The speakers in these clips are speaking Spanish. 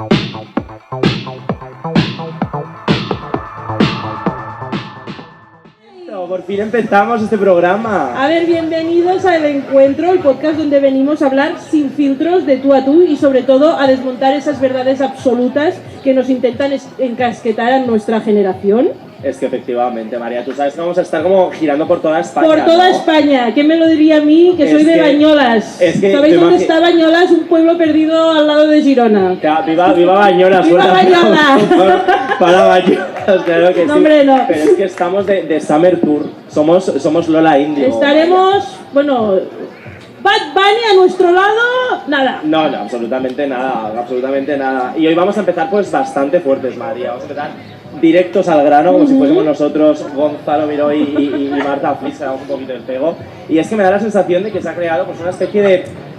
Por fin empezamos este programa. A ver, bienvenidos a El Encuentro, el podcast donde venimos a hablar sin filtros de tú a tú y sobre todo a desmontar esas verdades absolutas que nos intentan encasquetar a nuestra generación. Es que efectivamente, María, tú sabes que vamos a estar como girando por toda España. Por toda España. ¿Quién me lo diría a mí? Que soy de Bañolas. ¿Sabéis dónde está Bañolas? Un pueblo perdido al lado de Girona. Viva Bañolas. ¡Viva Bañolas! Para Bañolas, claro que sí. No, hombre, no. Pero es que estamos de Summer Tour. Somos Lola Indio. Estaremos, bueno... Bad Bunny a nuestro lado, nada. No, absolutamente nada. Y hoy vamos a empezar pues bastante fuertes, María. Vamos a empezar directos al grano, como si fuésemos nosotros Gonzalo Miró y Marta Flix, que damos un poquito el pego. Y es que me da la sensación de que se ha creado pues una especie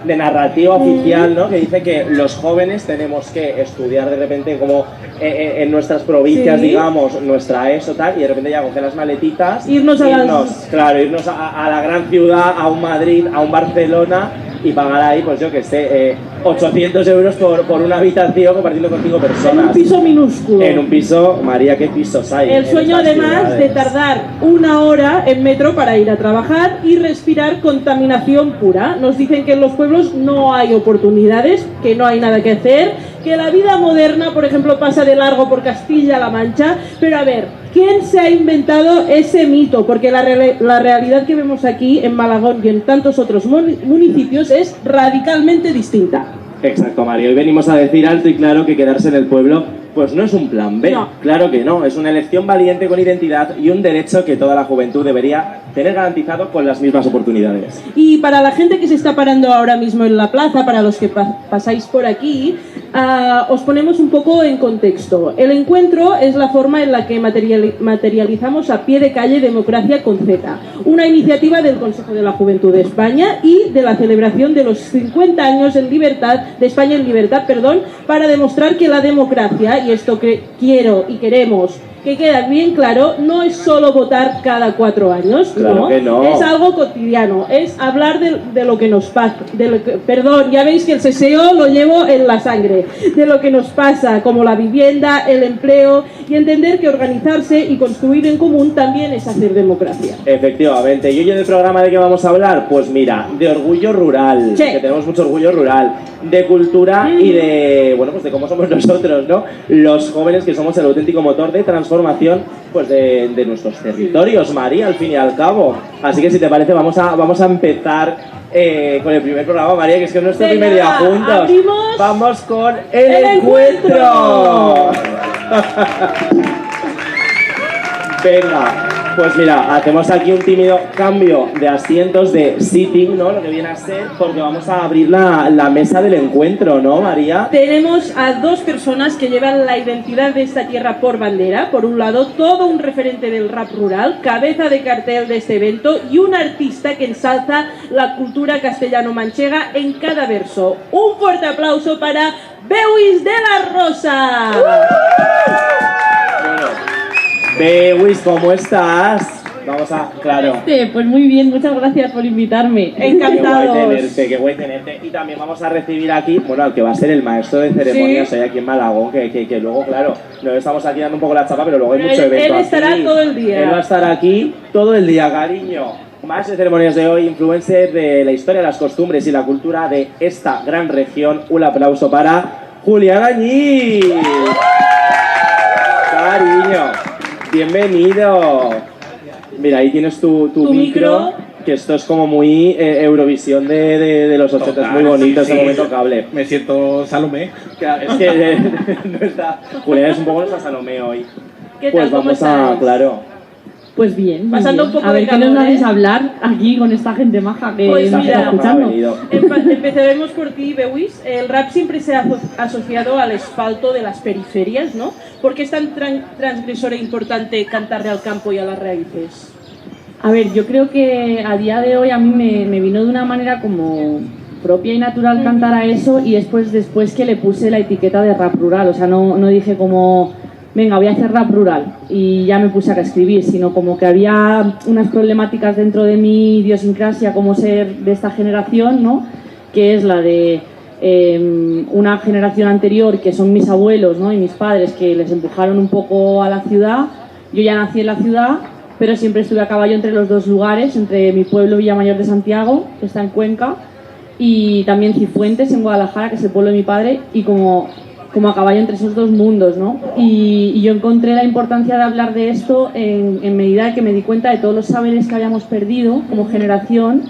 de narrativa oficial, ¿no? Que dice que los jóvenes tenemos que estudiar de repente como en nuestras provincias, digamos, nuestra ESO tal, y de repente ya coger las maletitas, irnos a la gran ciudad, a un Madrid, a un Barcelona, y pagar ahí, pues yo que sé, 800 euros por una habitación compartiendo contigo personas. En un piso minúsculo. En un piso, María, ¿qué pisos hay? El sueño además de tardar 1 hora en metro para ir a trabajar y respirar contaminación pura. Nos dicen que en los pueblos no hay oportunidades, que no hay nada que hacer, que la vida moderna, por ejemplo, pasa de largo por Castilla-La Mancha, pero a ver, ¿quién se ha inventado ese mito? Porque la realidad que vemos aquí en Malagón y en tantos otros municipios es radicalmente distinta. Exacto, Mario. Hoy venimos a decir alto y claro que quedarse en el pueblo pues no es un plan B. No. Claro que no. Es una elección valiente con identidad y un derecho que toda la juventud debería tener garantizado con las mismas oportunidades. Y para la gente que se está parando ahora mismo en la plaza, para los que pasáis por aquí, os ponemos un poco en contexto. El encuentro es la forma en la que materializamos a pie de calle Democracia con Z, una iniciativa del Consejo de la Juventud de España y de la celebración de los 50 años de España en libertad, para demostrar que la democracia, y esto que quiero y queremos que queda bien claro, no es solo votar cada 4 años, claro que no. Es algo cotidiano, es hablar de lo que nos pasa, ya veis que el seseo lo llevo en la sangre, de lo que nos pasa, como la vivienda, el empleo, y entender que organizarse y construir en común también es hacer democracia. Efectivamente. ¿Y hoy en el programa de qué vamos a hablar? Pues mira, de orgullo rural, que tenemos mucho orgullo rural, de cultura y de, bueno, pues de cómo somos nosotros, ¿no? Los jóvenes, que somos el auténtico motor de transformación pues de nuestros territorios, María, al fin y al cabo. Así que si te parece vamos a empezar con el primer programa, María, que es que es nuestro primer día juntos. Abrimos. Vamos con el encuentro. Venga, pues mira, hacemos aquí un tímido cambio de asientos de sitting, ¿no? Lo que viene a ser, porque vamos a abrir la mesa del encuentro, ¿no, María? Tenemos a 2 personas que llevan la identidad de esta tierra por bandera. Por un lado, todo un referente del rap rural, cabeza de cartel de este evento y un artista que ensalza la cultura castellano-manchega en cada verso. Un fuerte aplauso para Bewis de la Rosa. Bueno, Bewis, ¿cómo estás? Claro. Pues muy bien, muchas gracias por invitarme. Encantados. Qué guay tenerte. Y también vamos a recibir aquí, bueno, al que va a ser el maestro de ceremonias hoy aquí en Malagón, que luego, claro, nos estamos aquí dando un poco la chapa, pero luego hay mucho evento. Él estará aquí todo el día. Él va a estar aquí todo el día, cariño. Más de ceremonias de hoy, influencer de la historia, las costumbres y la cultura de esta gran región. Un aplauso para Julián Añí. Cariño, bienvenido. Mira, ahí tienes tu micro, que esto es como muy Eurovisión de los 80, es muy bonito, ese momento cable. Me siento Salomé. Claro, es que no está, Julián es un poco nuestra Salomé hoy. ¿Qué tal? Pues vamos claro. Pues bien, pasando un poco a ver de qué nos vais calor, a hablar aquí con esta gente maja que pues nos está escuchando. Empezaremos por ti, Bewis. El rap siempre se ha asociado al asfalto de las periferias, ¿no? ¿Por qué es tan transgresor e importante cantarle al campo y a las raíces? A ver, yo creo que a día de hoy a mí me vino de una manera como propia y natural cantar a eso, y después que le puse la etiqueta de rap rural, o sea, no dije como venga, voy a hacer rap rural y ya me puse a escribir, sino como que había unas problemáticas dentro de mi idiosincrasia como ser de esta generación, ¿no? Que es la de una generación anterior, que son mis abuelos, ¿no? Y mis padres, que les empujaron un poco a la ciudad. Yo ya nací en la ciudad, pero siempre estuve a caballo entre los dos lugares, entre mi pueblo Villamayor de Santiago, que está en Cuenca, y también Cifuentes, en Guadalajara, que es el pueblo de mi padre, y como a caballo entre esos dos mundos, ¿no? Y yo encontré la importancia de hablar de esto en medida que me di cuenta de todos los saberes que habíamos perdido como generación,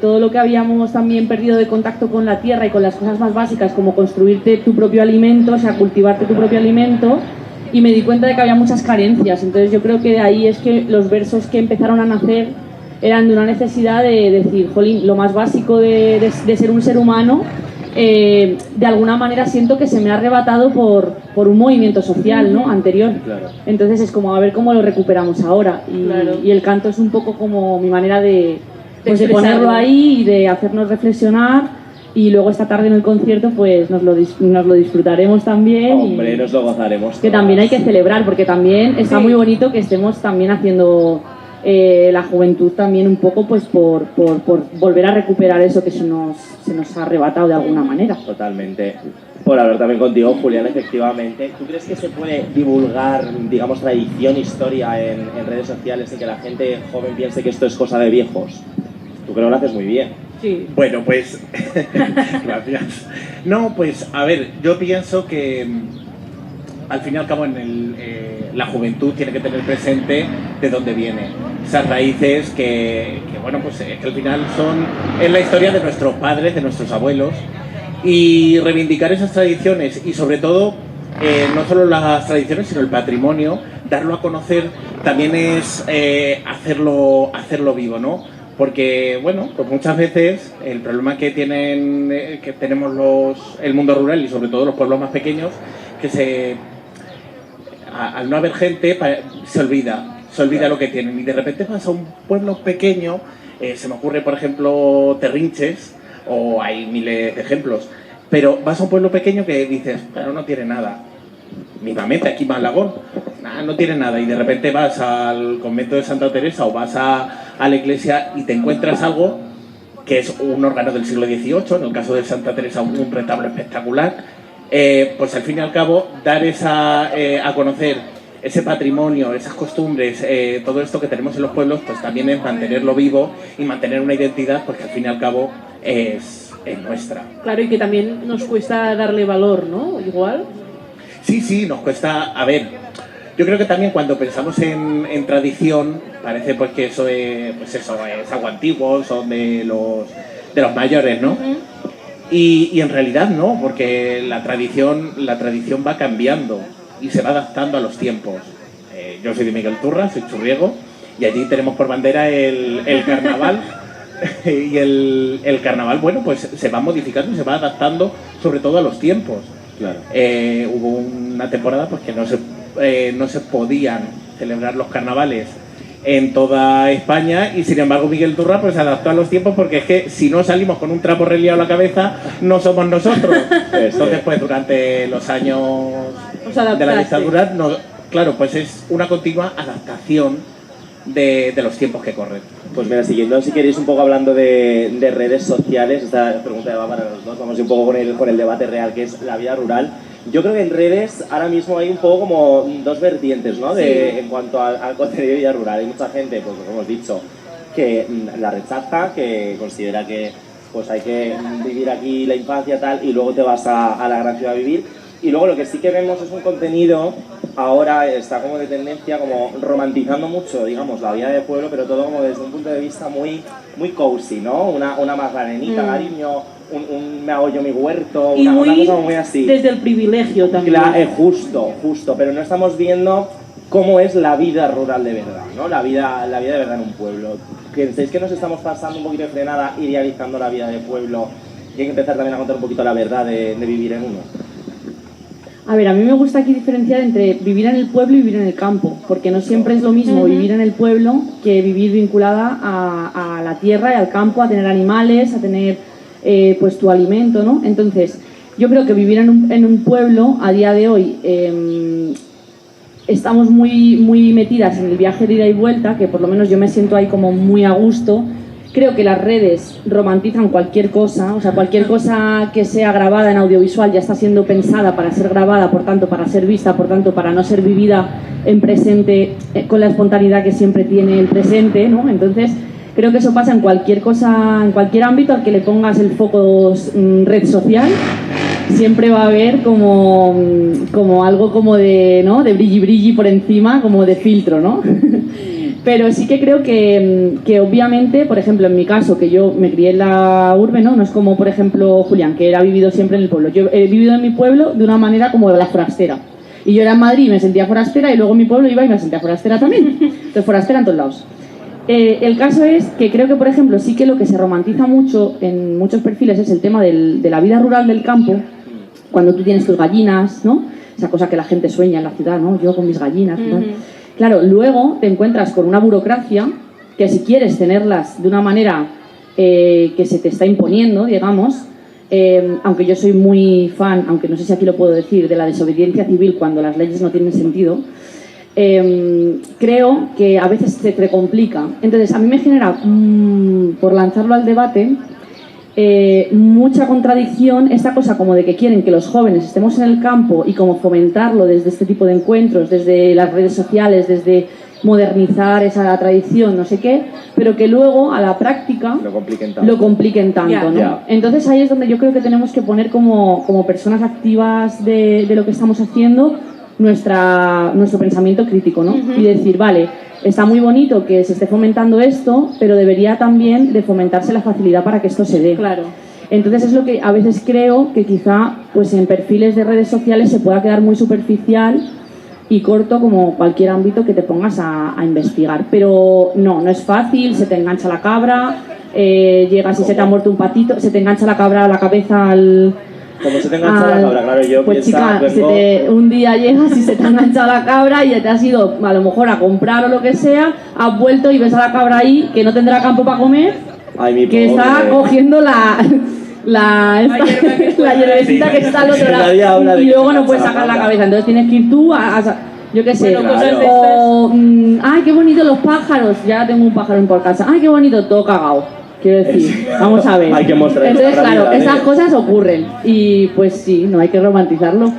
todo lo que habíamos también perdido de contacto con la tierra y con las cosas más básicas, como construirte tu propio alimento, o sea, cultivarte tu propio alimento, y me di cuenta de que había muchas carencias. Entonces yo creo que de ahí es que los versos que empezaron a nacer eran de una necesidad de decir, jolín, lo más básico de ser un ser humano, de alguna manera siento que se me ha arrebatado por un movimiento social, ¿no? Anterior. Claro. Entonces es como a ver cómo lo recuperamos ahora. Y el canto es un poco como mi manera de ponerlo ahí y de hacernos reflexionar. Y luego esta tarde en el concierto pues nos lo disfrutaremos también. Hombre, nos lo gozaremos. Que también hay que celebrar, porque también está muy bonito que estemos también haciendo la juventud también un poco pues por volver a recuperar eso que se nos ha arrebatado de alguna manera. Totalmente. Por hablar también contigo, Julián, efectivamente. ¿Tú crees que se puede divulgar, digamos, tradición, historia en redes sociales y que la gente joven piense que esto es cosa de viejos? Tú creo que lo haces muy bien. Sí. Bueno, pues gracias. No, pues a ver, yo pienso que al fin y al cabo la juventud tiene que tener presente de dónde viene. Esas raíces que bueno, pues que al final es la historia de nuestros padres, de nuestros abuelos, y reivindicar esas tradiciones y sobre todo no solo las tradiciones sino el patrimonio, darlo a conocer también es hacerlo vivo, ¿no? Porque, bueno, pues muchas veces el problema que tenemos el mundo rural y sobre todo los pueblos más pequeños, que al no haber gente se olvida lo que tienen. Y de repente vas a un pueblo pequeño, se me ocurre, por ejemplo, Terrinches, o hay miles de ejemplos, pero vas a un pueblo pequeño que dices, pero no tiene nada. Mismamente, aquí Malagón, no tiene nada, y de repente vas al convento de Santa Teresa o vas a la iglesia y te encuentras algo que es un órgano del siglo XVIII, en el caso de Santa Teresa un retablo espectacular, pues al fin y al cabo dar a conocer ese patrimonio, esas costumbres, todo esto que tenemos en los pueblos, pues también es mantenerlo vivo y mantener una identidad, porque al fin y al cabo es nuestra. Claro, y que también nos cuesta darle valor, ¿no? Igual. Sí, nos cuesta. A ver, yo creo que también cuando pensamos en tradición, parece pues que eso es algo antiguo, son de los mayores, ¿no? Uh-huh. Y en realidad no, porque la tradición va cambiando y se va adaptando a los tiempos. Yo soy de Miguel Turra, soy churriego, y allí tenemos por bandera el carnaval. Y el carnaval, bueno, pues se va modificando y se va adaptando sobre todo a los tiempos. Claro. Hubo una temporada pues que no se podían celebrar los carnavales en toda España, y sin embargo Miguel Turra pues se adaptó a los tiempos, porque es que si no salimos con un trapo reliado a la cabeza no somos nosotros. Entonces pues durante los años de la dictadura, claro, pues es una continua adaptación de los tiempos que corren. Pues mira, siguiendo, si queréis, un poco hablando de redes sociales, esta pregunta va para los dos, vamos un poco con el debate real, que es la vida rural. Yo creo que en redes ahora mismo hay un poco como dos vertientes, ¿no? En cuanto al contenido de vida rural. Hay mucha gente, pues como hemos dicho, que la rechaza, que considera que pues hay que vivir aquí la infancia tal, y luego te vas a la gran ciudad a vivir. Y luego lo que sí que vemos es un contenido, ahora está como de tendencia, como romantizando mucho, digamos, la vida de pueblo, pero todo como desde un punto de vista muy cozy, ¿no? Una magdalenita, cariño, me hago yo mi huerto, una cosa muy así. Desde el privilegio también. Claro, justo, pero no estamos viendo cómo es la vida rural de verdad, ¿no? La vida de verdad en un pueblo. ¿Pensáis que nos estamos pasando un poquito de frenada, idealizando la vida de pueblo, y hay que empezar también a contar un poquito la verdad de vivir en uno? A ver, a mí me gusta aquí diferenciar entre vivir en el pueblo y vivir en el campo, porque no siempre es lo mismo vivir en el pueblo que vivir vinculada a la tierra y al campo, a tener animales, a tener pues tu alimento, ¿no? Entonces, yo creo que vivir en un pueblo a día de hoy estamos muy metidas en el viaje de ida y vuelta, que por lo menos yo me siento ahí como muy a gusto, Creo que las redes romantizan cualquier cosa, o sea, cualquier cosa que sea grabada en audiovisual ya está siendo pensada para ser grabada, por tanto, para ser vista, por tanto, para no ser vivida en presente con la espontaneidad que siempre tiene el presente, ¿no? Entonces, creo que eso pasa en cualquier cosa, en cualquier ámbito al que le pongas el foco red social, siempre va a haber como algo como de, ¿no? De brilli por encima, como de filtro, ¿no? Pero sí que creo que obviamente, por ejemplo, en mi caso, que yo me crié en la urbe, ¿no? No es como, por ejemplo, Julián, que ha vivido siempre en el pueblo. Yo he vivido en mi pueblo de una manera como la forastera. Y yo era en Madrid y me sentía forastera, y luego en mi pueblo iba y me sentía forastera también. Entonces, forastera en todos lados. El caso es que creo que, por ejemplo, sí que lo que se romantiza mucho en muchos perfiles es el tema de la vida rural del campo, cuando tú tienes tus gallinas, ¿no? Esa cosa que la gente sueña en la ciudad, ¿no? Yo con mis gallinas, ¿no? Claro, luego te encuentras con una burocracia que si quieres tenerlas de una manera que se te está imponiendo, digamos, aunque yo soy muy fan, aunque no sé si aquí lo puedo decir, de la desobediencia civil cuando las leyes no tienen sentido, creo que a veces se te complica. Entonces, a mí me genera, por lanzarlo al debate, mucha contradicción esta cosa como de que quieren que los jóvenes estemos en el campo y como fomentarlo desde este tipo de encuentros, desde las redes sociales, desde modernizar esa tradición, no sé qué, pero que luego a la práctica lo compliquen tanto, ¿no? Entonces ahí es donde yo creo que tenemos que poner como personas activas de lo que estamos haciendo nuestro pensamiento crítico, ¿no? Y decir, vale, está muy bonito que se esté fomentando esto, pero debería también de fomentarse la facilidad para que esto se dé. Claro. Entonces es lo que a veces creo que quizá pues en perfiles de redes sociales se pueda quedar muy superficial y corto como cualquier ámbito que te pongas a investigar. Pero no es fácil, se te engancha la cabra, llegas y se te ha muerto un patito, se te engancha la cabra a la cabeza al... Como se te engancha la cabra, claro, yo pues chica, un día llegas y se te ha enganchado la cabra y te has ido a lo mejor a comprar o lo que sea, has vuelto y ves a la cabra ahí que no tendrá campo para comer, que está cogiendo la hierbecita que está al otro lado y luego no puedes sacar la cabeza, entonces tienes que ir tú yo qué sé, o ay, qué bonito los pájaros, ya tengo un pájaro por casa, ay, qué bonito, todo cagado. Quiero decir, vamos a ver. Hay que mostrar. Entonces, claro, esas cosas ocurren y pues sí, no hay que romantizarlo.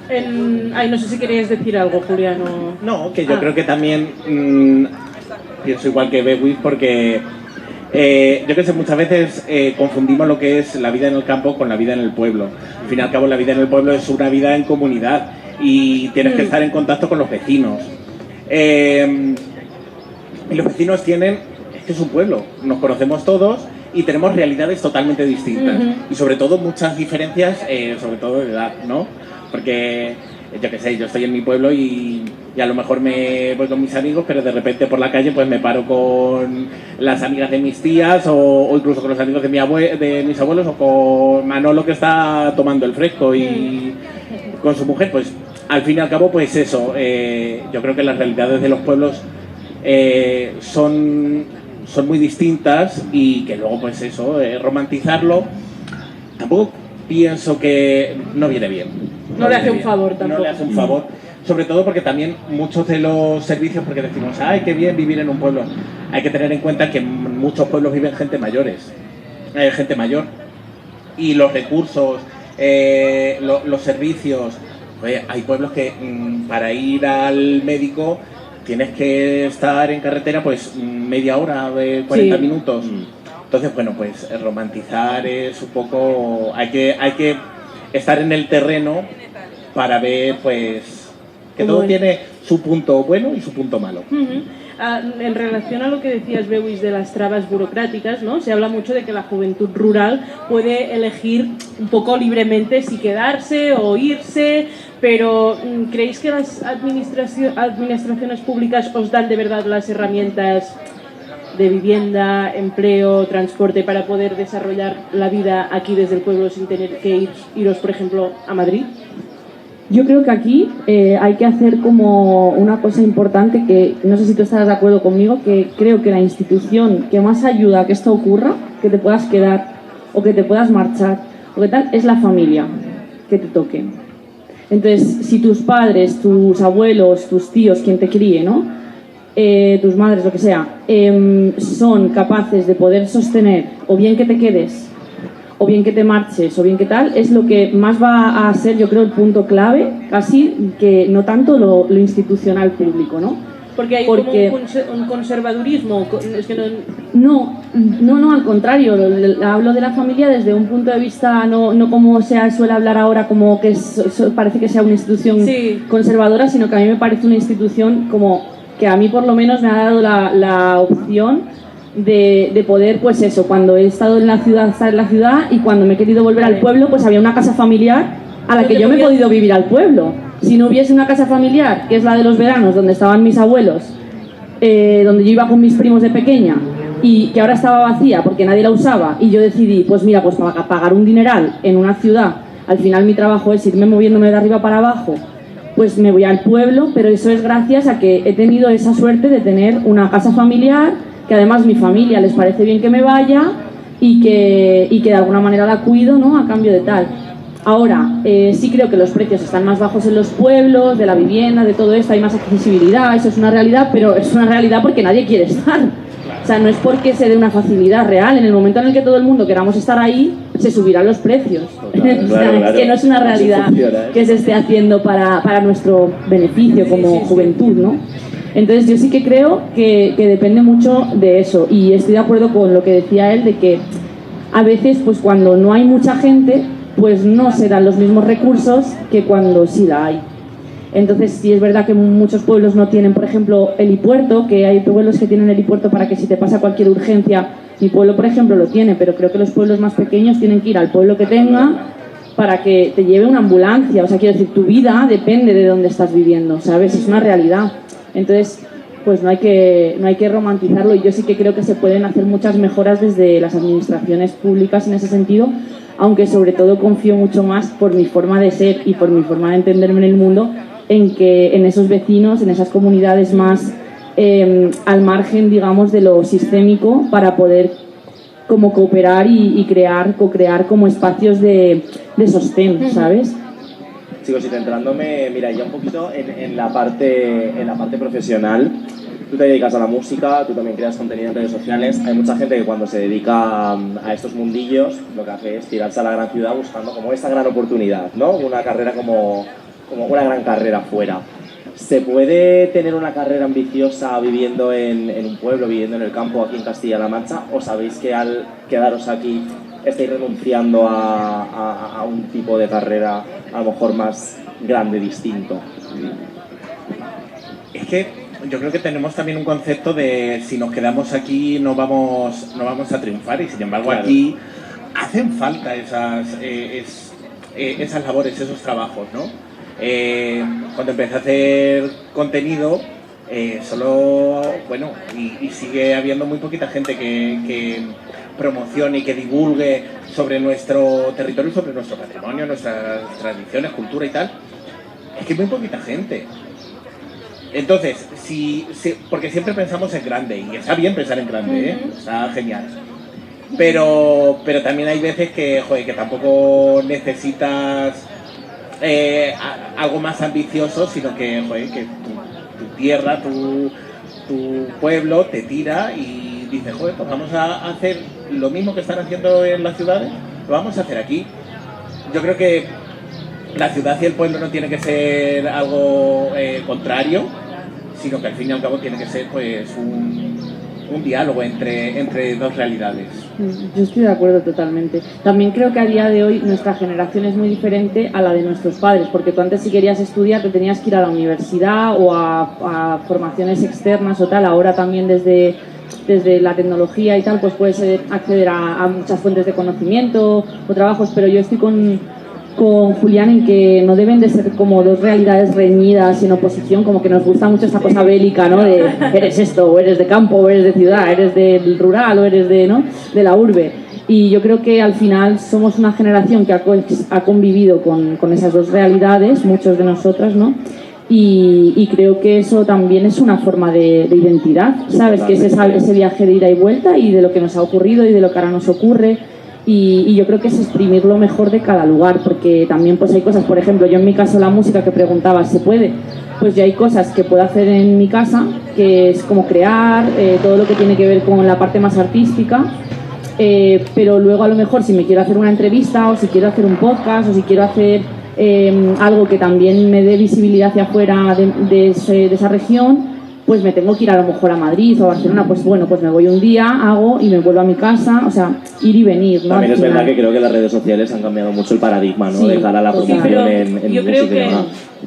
Ay, no sé si querías decir algo, Julián. No, que yo creo que también pienso igual que Bewis porque yo que sé, muchas veces confundimos lo que es la vida en el campo con la vida en el pueblo. Al fin y al cabo, la vida en el pueblo es una vida en comunidad y tienes que estar en contacto con los vecinos. Y los vecinos tienen... que es un pueblo, nos conocemos todos y tenemos realidades totalmente distintas y sobre todo muchas diferencias, sobre todo de edad, ¿no? Porque yo qué sé, yo estoy en mi pueblo y a lo mejor me voy con mis amigos, pero de repente por la calle pues me paro con las amigas de mis tías o incluso con los amigos de mis abuelos o con Manolo que está tomando el fresco y con su mujer, pues al fin y al cabo pues eso, yo creo que las realidades de los pueblos son muy distintas y que luego pues eso, romantizarlo tampoco pienso que no viene bien. No le hace un favor tampoco. No le hace un favor, sobre todo porque también muchos de los servicios, porque decimos, ay, qué bien vivir en un pueblo, hay que tener en cuenta que en muchos pueblos viven gente mayor y los recursos, los servicios, oye, hay pueblos que para ir al médico tienes que estar en carretera pues media hora, 40 minutos. Entonces, bueno, pues romantizar es un poco... Hay que estar en el terreno para ver pues que todo tiene su punto bueno y su punto malo. En relación a lo que decías, Bewis, de las trabas burocráticas, ¿no? Se habla mucho de que la juventud rural puede elegir un poco libremente si quedarse o irse, pero ¿creéis que las administraciones públicas os dan de verdad las herramientas de vivienda, empleo, transporte para poder desarrollar la vida aquí desde el pueblo sin tener que iros, por ejemplo, a Madrid? Yo creo que aquí hay que hacer como una cosa importante que no sé si tú estarás de acuerdo conmigo, que creo que la institución que más ayuda a que esto ocurra, que te puedas quedar o que te puedas marchar o que tal, es la familia que te toque. Entonces, si tus padres, tus abuelos, tus tíos, quien te críe, ¿no? tus madres, lo que sea, son capaces de poder sostener, o bien que te quedes, o bien que te marches, o bien que tal, es lo que más va a ser, yo creo, el punto clave, casi, que no tanto lo institucional público, ¿no? Porque hay como un conservadurismo, es que no, al contrario, hablo de la familia desde un punto de vista, no como se suele hablar ahora, como que parece que sea una institución conservadora, sino que a mí me parece una institución como que a mí por lo menos me ha dado la opción de poder, pues eso, cuando he estado en la ciudad, estar en la ciudad, y cuando me he querido volver al pueblo, pues había una casa familiar a la que yo me he podido vivir al pueblo. Si no hubiese una casa familiar, que es la de los veranos, donde estaban mis abuelos, donde yo iba con mis primos de pequeña, y que ahora estaba vacía porque nadie la usaba, y yo decidí, pues mira, pues para pagar un dineral en una ciudad, al final mi trabajo es irme moviéndome de arriba para abajo, pues me voy al pueblo, pero eso es gracias a que he tenido esa suerte de tener una casa familiar, que además mi familia les parece bien que me vaya, y que de alguna manera la cuido, ¿no?, a cambio de tal. Ahora, sí creo que los precios están más bajos en los pueblos, de la vivienda, de todo esto, hay más accesibilidad, eso es una realidad, pero es una realidad porque nadie quiere estar. O sea, no es porque se dé una facilidad real, en el momento en el que todo el mundo queramos estar ahí, se subirán los precios. Claro. Es que no es una realidad que se esté haciendo para nuestro beneficio como juventud, ¿no? Entonces yo sí que creo que depende mucho de eso, y estoy de acuerdo con lo que decía él, de que a veces, pues cuando no hay mucha gente, pues no se dan los mismos recursos que cuando sí la hay. Entonces sí es verdad que muchos pueblos no tienen, por ejemplo, helipuerto, que hay pueblos que tienen helipuerto para que si te pasa cualquier urgencia, mi pueblo por ejemplo lo tiene, pero creo que los pueblos más pequeños tienen que ir al pueblo que tenga para que te lleve una ambulancia. O sea, quiero decir, tu vida depende de dónde estás viviendo, ¿sabes? Es una realidad. Entonces, pues no hay que romantizarlo, y yo sí que creo que se pueden hacer muchas mejoras desde las administraciones públicas en ese sentido, aunque sobre todo confío mucho más, por mi forma de ser y por mi forma de entenderme en el mundo, en que en esos vecinos, en esas comunidades más al margen, digamos, de lo sistémico, para poder como cooperar y co-crear como espacios de sostén, ¿sabes? Chicos, y centrándome, mira, ya un poquito en la parte profesional. Tú te dedicas a la música, tú también creas contenido en redes sociales. Hay mucha gente que cuando se dedica a estos mundillos lo que hace es tirarse a la gran ciudad buscando como esta gran oportunidad, ¿no? Una carrera como una gran carrera fuera. ¿Se puede tener una carrera ambiciosa viviendo en un pueblo, viviendo en el campo aquí en Castilla-La Mancha? ¿O sabéis que al quedaros aquí estáis renunciando a un tipo de carrera a lo mejor más grande, distinto? Es que yo creo que tenemos también un concepto de si nos quedamos aquí no vamos a triunfar, y sin embargo claro, aquí hacen falta esas labores, esos trabajos, ¿no? Cuando empecé a hacer contenido, solo, bueno, y sigue habiendo muy poquita gente que promocione y que divulgue sobre nuestro territorio, sobre nuestro patrimonio, nuestras tradiciones, cultura y tal. Es que hay muy poquita gente. Entonces, porque siempre pensamos en grande, y está bien pensar en grande, está genial. Pero también hay veces que, joder, que tampoco necesitas algo más ambicioso, sino que, joder, que tu tierra, tu pueblo te tira y dices, joder, pues vamos a hacer lo mismo que están haciendo en las ciudades, lo vamos a hacer aquí. Yo creo que la ciudad y el pueblo no tiene que ser algo contrario, sino que al fin y al cabo tiene que ser pues un diálogo entre dos realidades. Yo estoy de acuerdo totalmente. También creo que a día de hoy nuestra generación es muy diferente a la de nuestros padres, porque tú antes si querías estudiar te tenías que ir a la universidad o a formaciones externas o tal. Ahora también desde la tecnología y tal, pues puedes acceder a muchas fuentes de conocimiento o trabajos, pero yo estoy con Julián en que no deben de ser como dos realidades reñidas en oposición, como que nos gusta mucho esta cosa bélica, ¿no? De eres esto, o eres de campo, o eres de ciudad, eres del rural, o eres de la urbe. Y yo creo que al final somos una generación que ha convivido con esas dos realidades, muchos de nosotras, ¿no? Y creo que eso también es una forma de identidad, ¿sabes? Que es ese viaje de ida y vuelta y de lo que nos ha ocurrido y de lo que ahora nos ocurre. Y yo creo que es exprimir lo mejor de cada lugar, porque también pues hay cosas, por ejemplo, yo en mi caso la música que preguntaba, ¿se puede? Pues ya hay cosas que puedo hacer en mi casa que es como crear, todo lo que tiene que ver con la parte más artística. Pero luego a lo mejor si me quiero hacer una entrevista o si quiero hacer un podcast o si quiero hacer algo que también me dé visibilidad hacia afuera de esa región, pues me tengo que ir a lo mejor a Madrid o a Barcelona. Pues bueno, pues me voy un día, hago y me vuelvo a mi casa, o sea, ir y venir, ¿no? También es verdad que creo que las redes sociales han cambiado mucho el paradigma, ¿no? Sí, De cara a la promoción en yo música creo y que demás.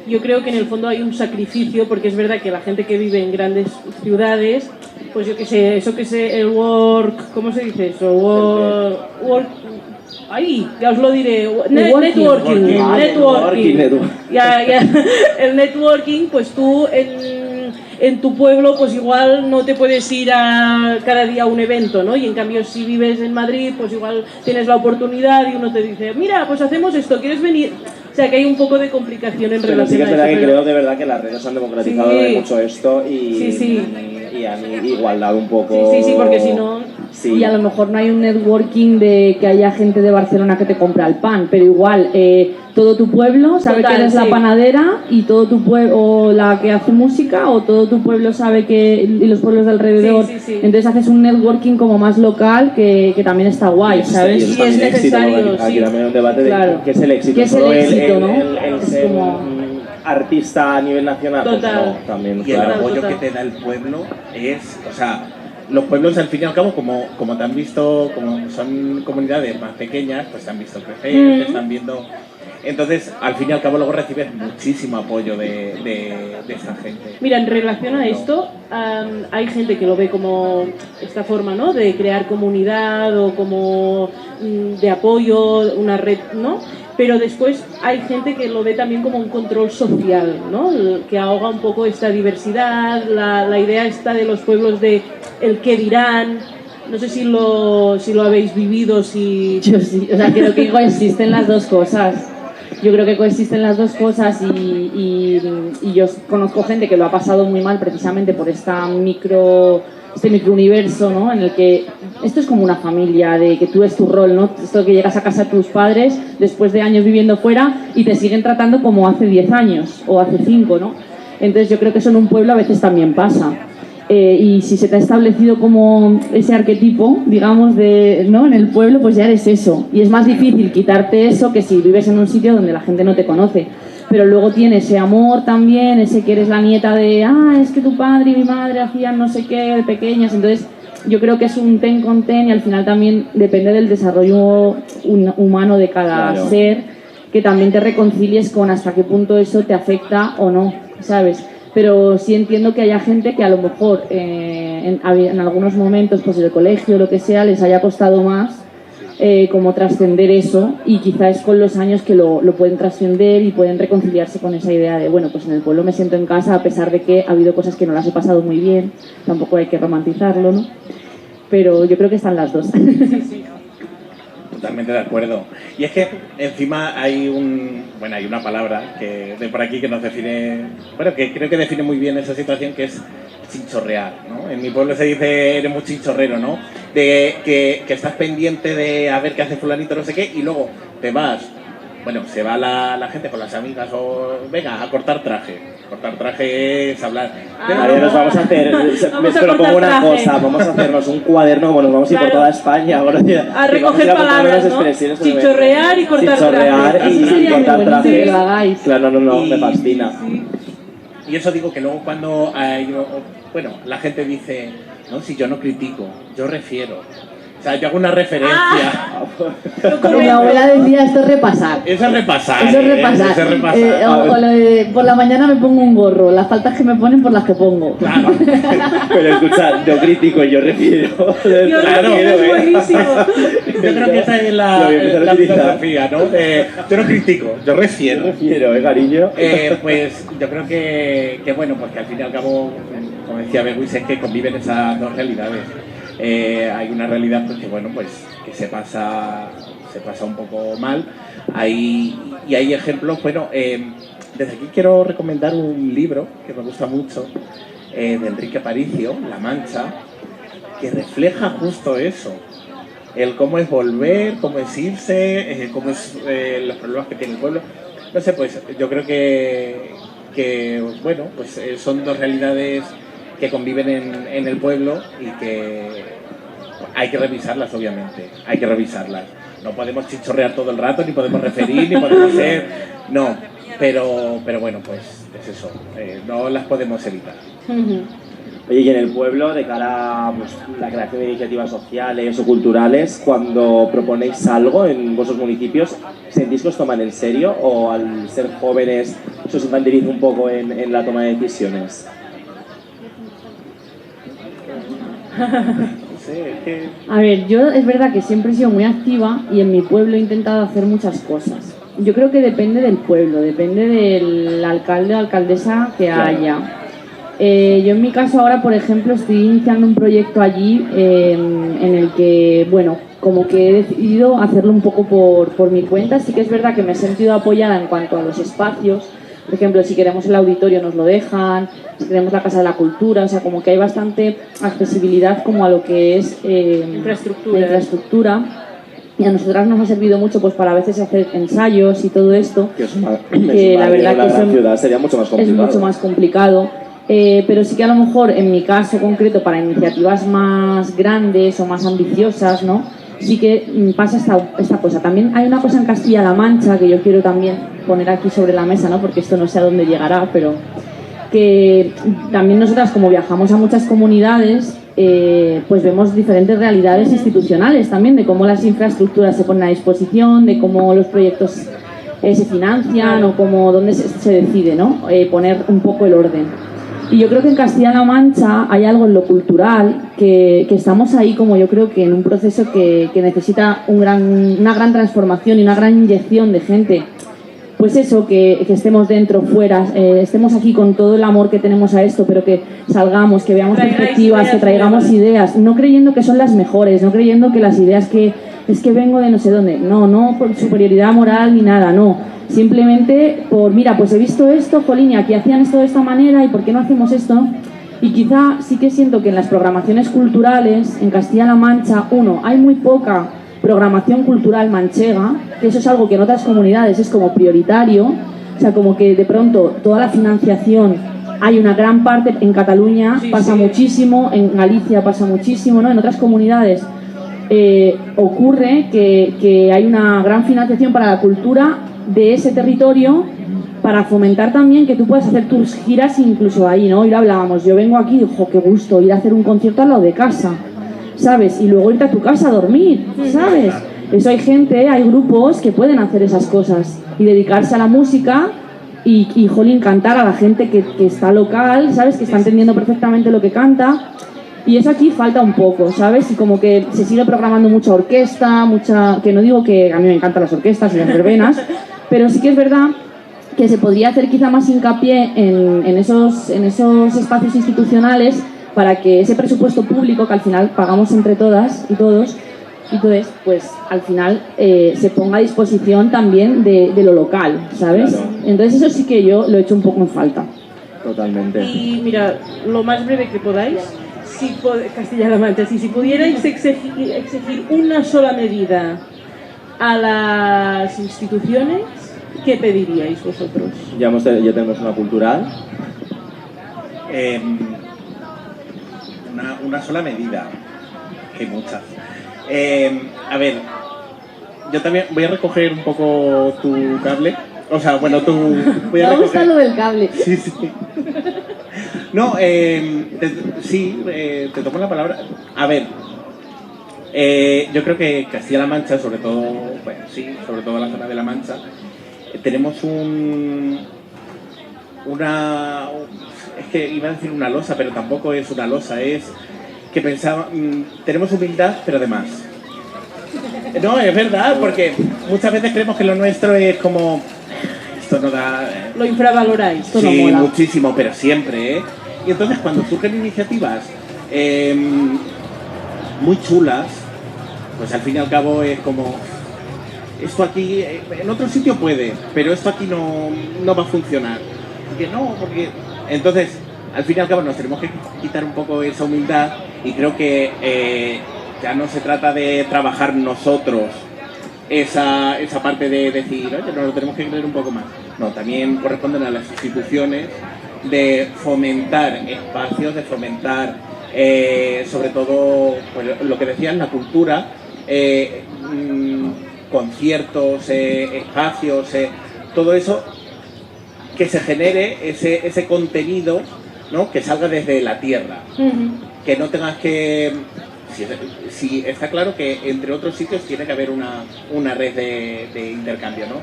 yo creo que en el fondo hay un sacrificio, porque es verdad que la gente que vive en grandes ciudades, pues yo qué sé, eso que sé, el work, ¿cómo se dice eso? Ahí, ya os lo diré. Networking. Ya, el networking, pues tú en tu pueblo, pues igual no te puedes ir cada día a un evento, ¿no? Y en cambio, si vives en Madrid, pues igual tienes la oportunidad y uno te dice, mira, pues hacemos esto, ¿quieres venir? O sea, que hay un poco de complicación en Pero relación sí que es a verdad eso. que creo de verdad que las redes han democratizado Sí. mucho esto y han igualdado un poco. Sí, porque si no... Sí. Y a lo mejor no hay un networking de que haya gente de Barcelona que te compra el pan, pero igual todo tu pueblo sabe Total, que eres sí. la panadera y todo tu pueblo, o la que hace música, o todo tu pueblo sabe que, y los pueblos de alrededor. Sí. Entonces haces un networking como más local que también está guay, ¿sabes? Y eso Y es también éxito, necesario, porque aquí sí. también hay un debate de Claro. qué es el éxito. ¿Qué es el Solo éxito, no? el Es ser como- artista a nivel nacional. Pues Total. no, también, Y el claro. apoyo total. que te da el pueblo es, o sea, los pueblos al fin y al cabo, como te han visto, como son comunidades más pequeñas, pues te han visto crecer, te están viendo. Entonces, al fin y al cabo, luego recibes muchísimo apoyo de esa gente. Mira, en relación a esto, hay gente que lo ve como esta forma, ¿no? De crear comunidad o como de apoyo, una red, ¿no? Pero después hay gente que lo ve también como un control social, ¿no? Que ahoga un poco esta diversidad, la idea esta de los pueblos de el qué dirán. No sé si lo habéis vivido, si... Yo sí, o sea, creo que coexisten las dos cosas. Yo creo que coexisten las dos cosas y yo conozco gente que lo ha pasado muy mal precisamente por este microuniverso, ¿no? En el que esto es como una familia, de que tú es tu rol, ¿no? Esto que llegas a casa de tus padres después de años viviendo fuera y te siguen tratando como hace 10 años o hace 5, ¿no? Entonces yo creo que eso en un pueblo a veces también pasa. Y si se te ha establecido como ese arquetipo, digamos, ¿no? En el pueblo, pues ya eres eso. Y es más difícil quitarte eso que si vives en un sitio donde la gente no te conoce. Pero luego tiene ese amor también, ese que eres la nieta de, es que tu padre y mi madre hacían no sé qué de pequeñas. Entonces yo creo que es un ten con ten y al final también depende del desarrollo humano de cada Claro. ser, que también te reconcilies con hasta qué punto eso te afecta o no, ¿sabes? Pero sí entiendo que haya gente que a lo mejor en algunos momentos, pues en el colegio o lo que sea, les haya costado más como trascender eso, y quizás con los años que lo pueden trascender y pueden reconciliarse con esa idea de, bueno, pues en el pueblo me siento en casa a pesar de que ha habido cosas que no las he pasado muy bien, tampoco hay que romantizarlo, ¿no? Pero yo creo que están las dos. Totalmente de acuerdo. Y es que encima hay una palabra que de por aquí que nos define, bueno, que creo que define muy bien esa situación, que es chinchorrear, ¿no? En mi pueblo se dice eres muy chinchorrero, ¿no? De que estás pendiente de a ver qué hace fulanito, no sé qué, y luego te vas, bueno, se va la gente con las amigas o venga a cortar traje. Cortar traje es hablar. María, nos vamos a hacer, Vamos a te propongo cortar una traje. cosa, vamos a hacernos un cuaderno, bueno, nos vamos a ir por Claro. toda España ahora, A y vamos a recoger ir apuntando palabras, unas ¿no? expresiones, Chichorrear y cortar Chichorrear traje. y Eso sería muy cortar bonito trajes. que lo hagáis. Claro, no, Y- me fascina. Y eso digo que luego cuando la gente dice, no, si yo no critico, yo refiero. O sea, yo hago una referencia. Como mi abuela decía, esto es repasar. Eso es repasar. Eso es repasar. Eso es repasar. O lo de, por la mañana me pongo un gorro, las faltas que me ponen por las que pongo. Claro. Pero escucha, yo critico y yo refiero. Yo Claro, refiero, es buenísimo. Yo creo que esa es Lo voy a empezar a la utilizar. filosofía, ¿no? Yo no critico, yo refiero. Refiero, cariño. Pues yo creo que bueno, pues que al fin y al cabo, como decía Bewis, es que conviven esas dos realidades. Hay una realidad pues que bueno, pues que se pasa un poco mal. Y hay ejemplos, bueno, desde aquí quiero recomendar un libro que me gusta mucho, de Enrique Aparicio, La Mancha, que refleja justo eso. El cómo es volver, cómo es irse, cómo es los problemas que tiene el pueblo. No sé, pues yo creo que bueno, pues son dos realidades que conviven en el pueblo y que hay que revisarlas, obviamente, hay que revisarlas. No podemos chichorrear todo el rato, ni podemos referir, ni podemos ser... No, pero bueno, pues es eso, no las podemos evitar. Oye, y en el pueblo, de cara a pues, la creación de iniciativas sociales o culturales, cuando proponéis algo en vuestros municipios, ¿sentís que os toman en serio o al ser jóvenes se os infantiliza un poco en la toma de decisiones? A ver, yo es verdad que siempre he sido muy activa y en mi pueblo he intentado hacer muchas cosas. Yo creo que depende del pueblo, depende del alcalde o alcaldesa que haya. Yo en mi caso ahora, por ejemplo, estoy iniciando un proyecto allí en el que, bueno, como que he decidido hacerlo un poco por mi cuenta. Sí que es verdad que me he sentido apoyada en cuanto a los espacios. Por ejemplo, si queremos el auditorio nos lo dejan, si queremos la Casa de la Cultura, o sea, como que hay bastante accesibilidad como a lo que es la infraestructura. Y a nosotras nos ha servido mucho pues para a veces hacer ensayos y todo esto, que la verdad que en la ciudad sería mucho más complicado. Es mucho más complicado. Pero sí que a lo mejor en mi caso concreto para iniciativas más grandes o más ambiciosas, ¿no? Sí que pasa esta cosa. También hay una cosa en Castilla-La Mancha que yo quiero también poner aquí sobre la mesa, ¿no? Porque esto no sé a dónde llegará, pero que también nosotras, como viajamos a muchas comunidades, pues vemos diferentes realidades institucionales también, de cómo las infraestructuras se ponen a disposición, de cómo los proyectos se financian o cómo dónde se decide, ¿no? Poner un poco el orden. Y yo creo que en Castilla-La Mancha hay algo en lo cultural que estamos ahí como yo creo que en un proceso que necesita una gran transformación y una gran inyección de gente. Pues eso, que estemos dentro, fuera, estemos aquí con todo el amor que tenemos a esto, pero que salgamos, que veamos perspectivas, que traigamos ideas, no creyendo que son las mejores, no creyendo que las ideas que es que vengo de no sé dónde, no por superioridad moral ni nada, no. Simplemente por, mira, pues he visto esto, jolín, y aquí hacían esto de esta manera, ¿y por qué no hacemos esto? Y quizá sí que siento que en las programaciones culturales, en Castilla-La Mancha, hay muy poca programación cultural manchega, que eso es algo que en otras comunidades es como prioritario, o sea, como que de pronto toda la financiación, hay una gran parte, en Cataluña pasa muchísimo, en Galicia pasa muchísimo, ¿no? En otras comunidades ocurre que hay una gran financiación para la cultura de ese territorio para fomentar también que tú puedas hacer tus giras incluso ahí, ¿no? Hoy lo hablábamos, yo vengo aquí, ojo, qué gusto ir a hacer un concierto al lado de casa, ¿sabes? Y luego irte a tu casa a dormir, ¿sabes? Eso hay gente, hay grupos que pueden hacer esas cosas y dedicarse a la música y jolín, cantar a la gente que está local, ¿sabes? Que está entendiendo perfectamente lo que canta. Y eso aquí falta un poco, ¿sabes? Y como que se sigue programando mucha orquesta, que no digo que a mí me encantan las orquestas y las verbenas, pero sí que es verdad que se podría hacer quizá más hincapié en esos espacios institucionales para que ese presupuesto público que al final pagamos entre todas y todos, pues al final se ponga a disposición también de lo local, ¿sabes? Claro. Entonces eso sí que yo lo he hecho un poco en falta. Totalmente. Y mira, lo más breve que podáis, Castilla-La Mancha, si pudierais exigir una sola medida a las instituciones, ¿qué pediríais vosotros? Ya tenemos una cultural. Una sola medida, que muchas. A ver, yo también voy a recoger un poco tu cable. O sea, bueno, voy a recoger... Me gusta lo del cable. Sí. No, te tomo la palabra. A ver, yo creo que Castilla-La Mancha, sobre todo la zona de La Mancha, tenemos es que iba a decir una losa, pero tampoco es una losa, es que tenemos humildad, pero de más. No, es verdad, porque muchas veces creemos que lo nuestro es como... Esto no da... Lo infravaloráis, esto no sí, mola. Muchísimo, pero siempre, ¿eh? Y entonces cuando surgen iniciativas muy chulas, pues al fin y al cabo es como... Esto aquí, en otro sitio puede, pero esto aquí no va a funcionar. Porque... Entonces, al fin y al cabo nos tenemos que quitar un poco esa humildad y creo que ya no se trata de trabajar nosotros esa parte de decir, oye, nos lo tenemos que creer un poco más. No, también corresponden a las instituciones de fomentar espacios, de fomentar sobre todo pues, lo que decían, la cultura, conciertos, espacios, todo eso, que se genere ese contenido, ¿no? Que salga desde la tierra, que no tengas que... Sí, está claro que entre otros sitios tiene que haber una red de intercambio, ¿no?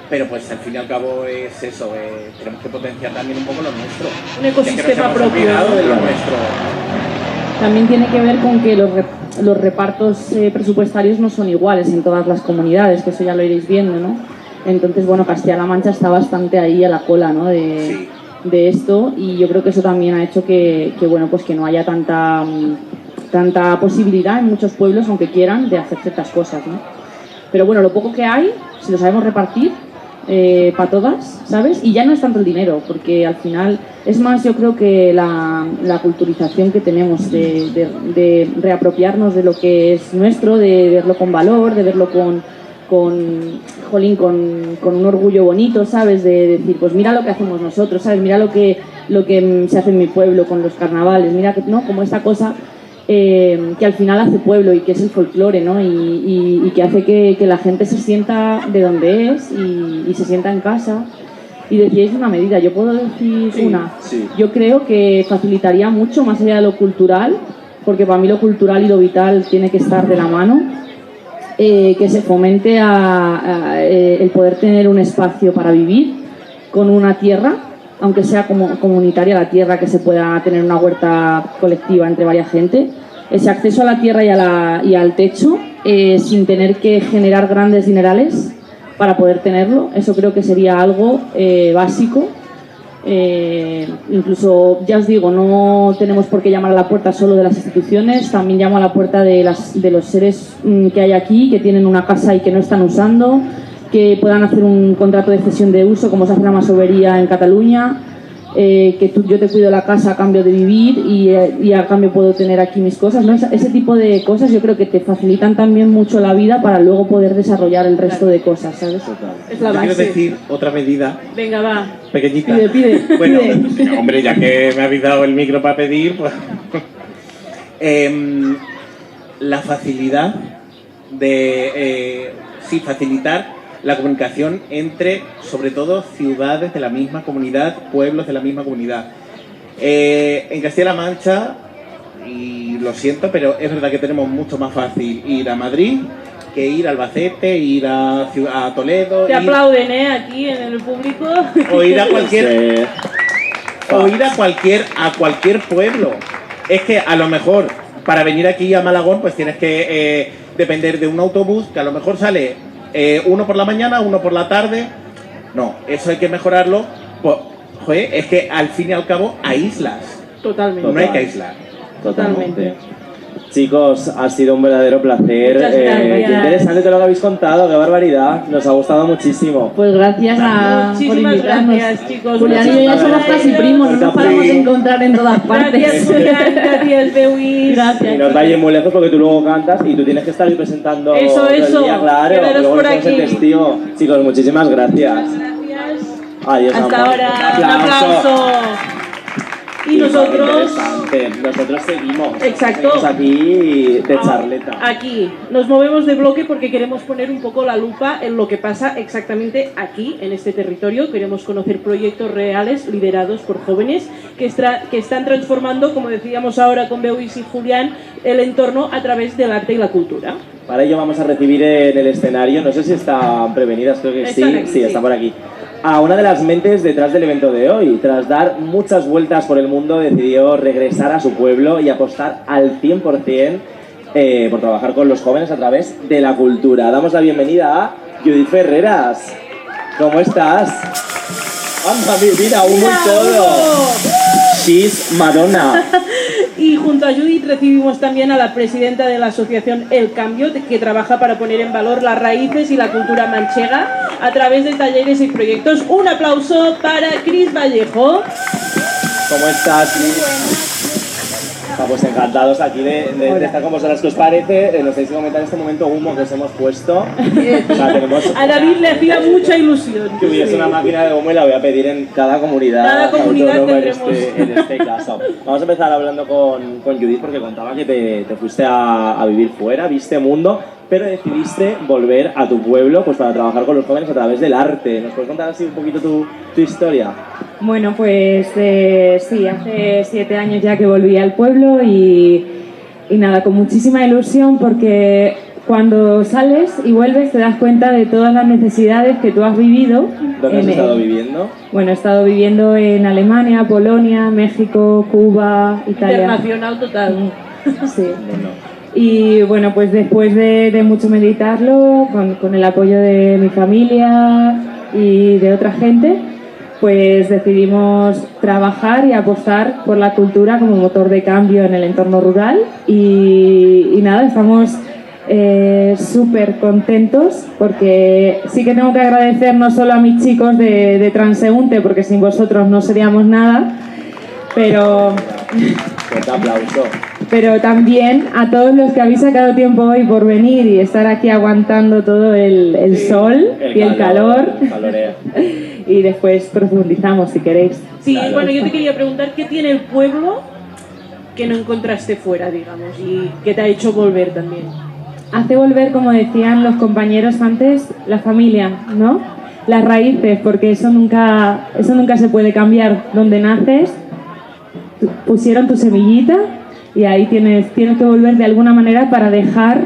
Pero pues al fin y al cabo es eso, tenemos que potenciar también un poco lo nuestro. Un ecosistema propio. De lo nuestro. También tiene que ver con que los repartos presupuestarios no son iguales en todas las comunidades, que eso ya lo iréis viendo, ¿no? Entonces, bueno, Castilla-La Mancha está bastante ahí a la cola, ¿no? De esto, y yo creo que eso también ha hecho que bueno, pues que no haya tanta posibilidad en muchos pueblos, aunque quieran, de hacer ciertas cosas, ¿no? Pero bueno, lo poco que hay, si lo sabemos repartir para todas, ¿sabes? Y ya no es tanto el dinero, porque al final es más, yo creo que la culturización que tenemos de reapropiarnos de lo que es nuestro, de verlo con valor, de verlo con un orgullo bonito, ¿sabes? De decir, pues mira lo que hacemos nosotros, ¿sabes? Mira lo que se hace en mi pueblo con los carnavales, mira que, ¿no? Como esta cosa que al final hace pueblo y que es el folclore, ¿no? Y que hace que la gente se sienta de donde es y se sienta en casa. Y decíais una medida, yo puedo decir una. Sí. Yo creo que facilitaría mucho más allá de lo cultural, porque para mí lo cultural y lo vital tiene que estar de la mano, que se fomente el poder tener un espacio para vivir con una tierra, aunque sea como comunitaria la tierra, que se pueda tener una huerta colectiva entre varias gente, ese acceso a la tierra y al techo sin tener que generar grandes dinerales para poder tenerlo. Eso creo que sería algo básico. Incluso, ya os digo, no tenemos por qué llamar a la puerta solo de las instituciones, también llamo a la puerta de los seres que hay aquí, que tienen una casa y que no están usando, que puedan hacer un contrato de cesión de uso, como se hace en la masovería en Cataluña, yo te cuido la casa a cambio de vivir y a cambio puedo tener aquí mis cosas, ¿no? Ese tipo de cosas yo creo que te facilitan también mucho la vida para luego poder desarrollar el resto de cosas, ¿sabes? Es la Yo quiero base. decir otra medida Venga, va. pequeñita. Pide. Bueno, hombre, ya que me habéis dado el micro para pedir, pues... la facilidad de... facilitar la comunicación entre, sobre todo, ciudades de la misma comunidad, pueblos de la misma comunidad. En Castilla-La Mancha, y lo siento, pero es verdad que tenemos mucho más fácil ir a Madrid que ir a Albacete, ir a Toledo... Te aplauden, aquí en el público. O ir a cualquier... O ir a cualquier pueblo. Es que a lo mejor para venir aquí a Malagón pues tienes que depender de un autobús que a lo mejor sale uno por la mañana, uno por la tarde. No, eso hay que mejorarlo. Pues, joder, es que al fin y al cabo aíslas. Totalmente. No hay que aislar. Totalmente. Chicos, ha sido un verdadero placer. Muchas gracias. Qué interesante todo lo que habéis contado, qué barbaridad. Nos ha gustado muchísimo. Pues gracias por Muchísimas invitarnos. gracias, chicos. Julián y yo ya somos casi primos, no nos podemos encontrar en todas partes. Gracias, Julián. Gracias, Beui. Gracias. Y nos va a ir muy lejos porque tú luego cantas y tú tienes que estar ahí presentando Eso, todo el eso. día, claro. Quedaros Luego por nos pones el aquí. testigo. Chicos, muchísimas gracias. Gracias. Adiós, Hasta amor. ahora. Un aplauso. Y nosotros... Interesante. Nosotros seguimos. Exacto. Seguimos aquí de charleta. Aquí nos movemos de bloque porque queremos poner un poco la lupa en lo que pasa exactamente aquí, en este territorio. Queremos conocer proyectos reales liderados por jóvenes que están transformando, como decíamos ahora con Beuis y Julián, el entorno a través del arte y la cultura. Para ello vamos a recibir en el escenario, no sé si están prevenidas, creo que Están sí, aquí, sí, sí. están por aquí, a una de las mentes detrás del evento de hoy. Tras dar muchas vueltas por el mundo, decidió regresar a su pueblo y apostar al 100% por trabajar con los jóvenes a través de la cultura. Damos la bienvenida a Judith Ferreras. ¿Cómo estás? ¡Anda, mira, uno y todo! She's Madonna. Y junto a Judith recibimos también a la presidenta de la asociación El Cambio, que trabaja para poner en valor las raíces y la cultura manchega a través de talleres y proyectos. Un aplauso para Cris Vallejo. ¿Cómo estás, Cris? Pues encantados aquí de estar con vosotras. ¿Qué os parece? Nos tenéis que comentar en este momento humo que os hemos puesto. O sea, tenemos A David le hacía mucha ilusión. que hubiese una máquina de humo y la voy a pedir en cada comunidad, autónoma en este caso. Vamos a empezar hablando con Judith, porque contaba que te fuiste a vivir fuera, viste mundo, pero decidiste volver a tu pueblo pues para trabajar con los jóvenes a través del arte. ¿Nos puedes contar así un poquito tu historia? Bueno, pues sí, hace 7 años ya que volví al pueblo y nada, con muchísima ilusión porque cuando sales y vuelves te das cuenta de todas las necesidades que tú has vivido. ¿Dónde has estado viviendo? Bueno, he estado viviendo en Alemania, Polonia, México, Cuba, Italia. Internacional total. Sí. Bueno. Y bueno, pues después de mucho meditarlo, con el apoyo de mi familia y de otra gente, pues decidimos trabajar y apostar por la cultura como motor de cambio en el entorno rural y nada, estamos súper contentos porque sí que tengo que agradecer no solo a mis chicos de Transeúnte, porque sin vosotros no seríamos nada, pero también a todos los que habéis sacado tiempo hoy por venir y estar aquí aguantando todo el sol y el calor. Y después profundizamos si queréis. Sí, claro. Bueno, yo te quería preguntar qué tiene el pueblo que no encontraste fuera, digamos, y que te ha hecho volver también. Hace volver, como decían los compañeros antes, la familia, ¿no? Las raíces, porque eso nunca se puede cambiar. Donde naces, pusieron tu semillita y ahí tienes que volver de alguna manera para dejar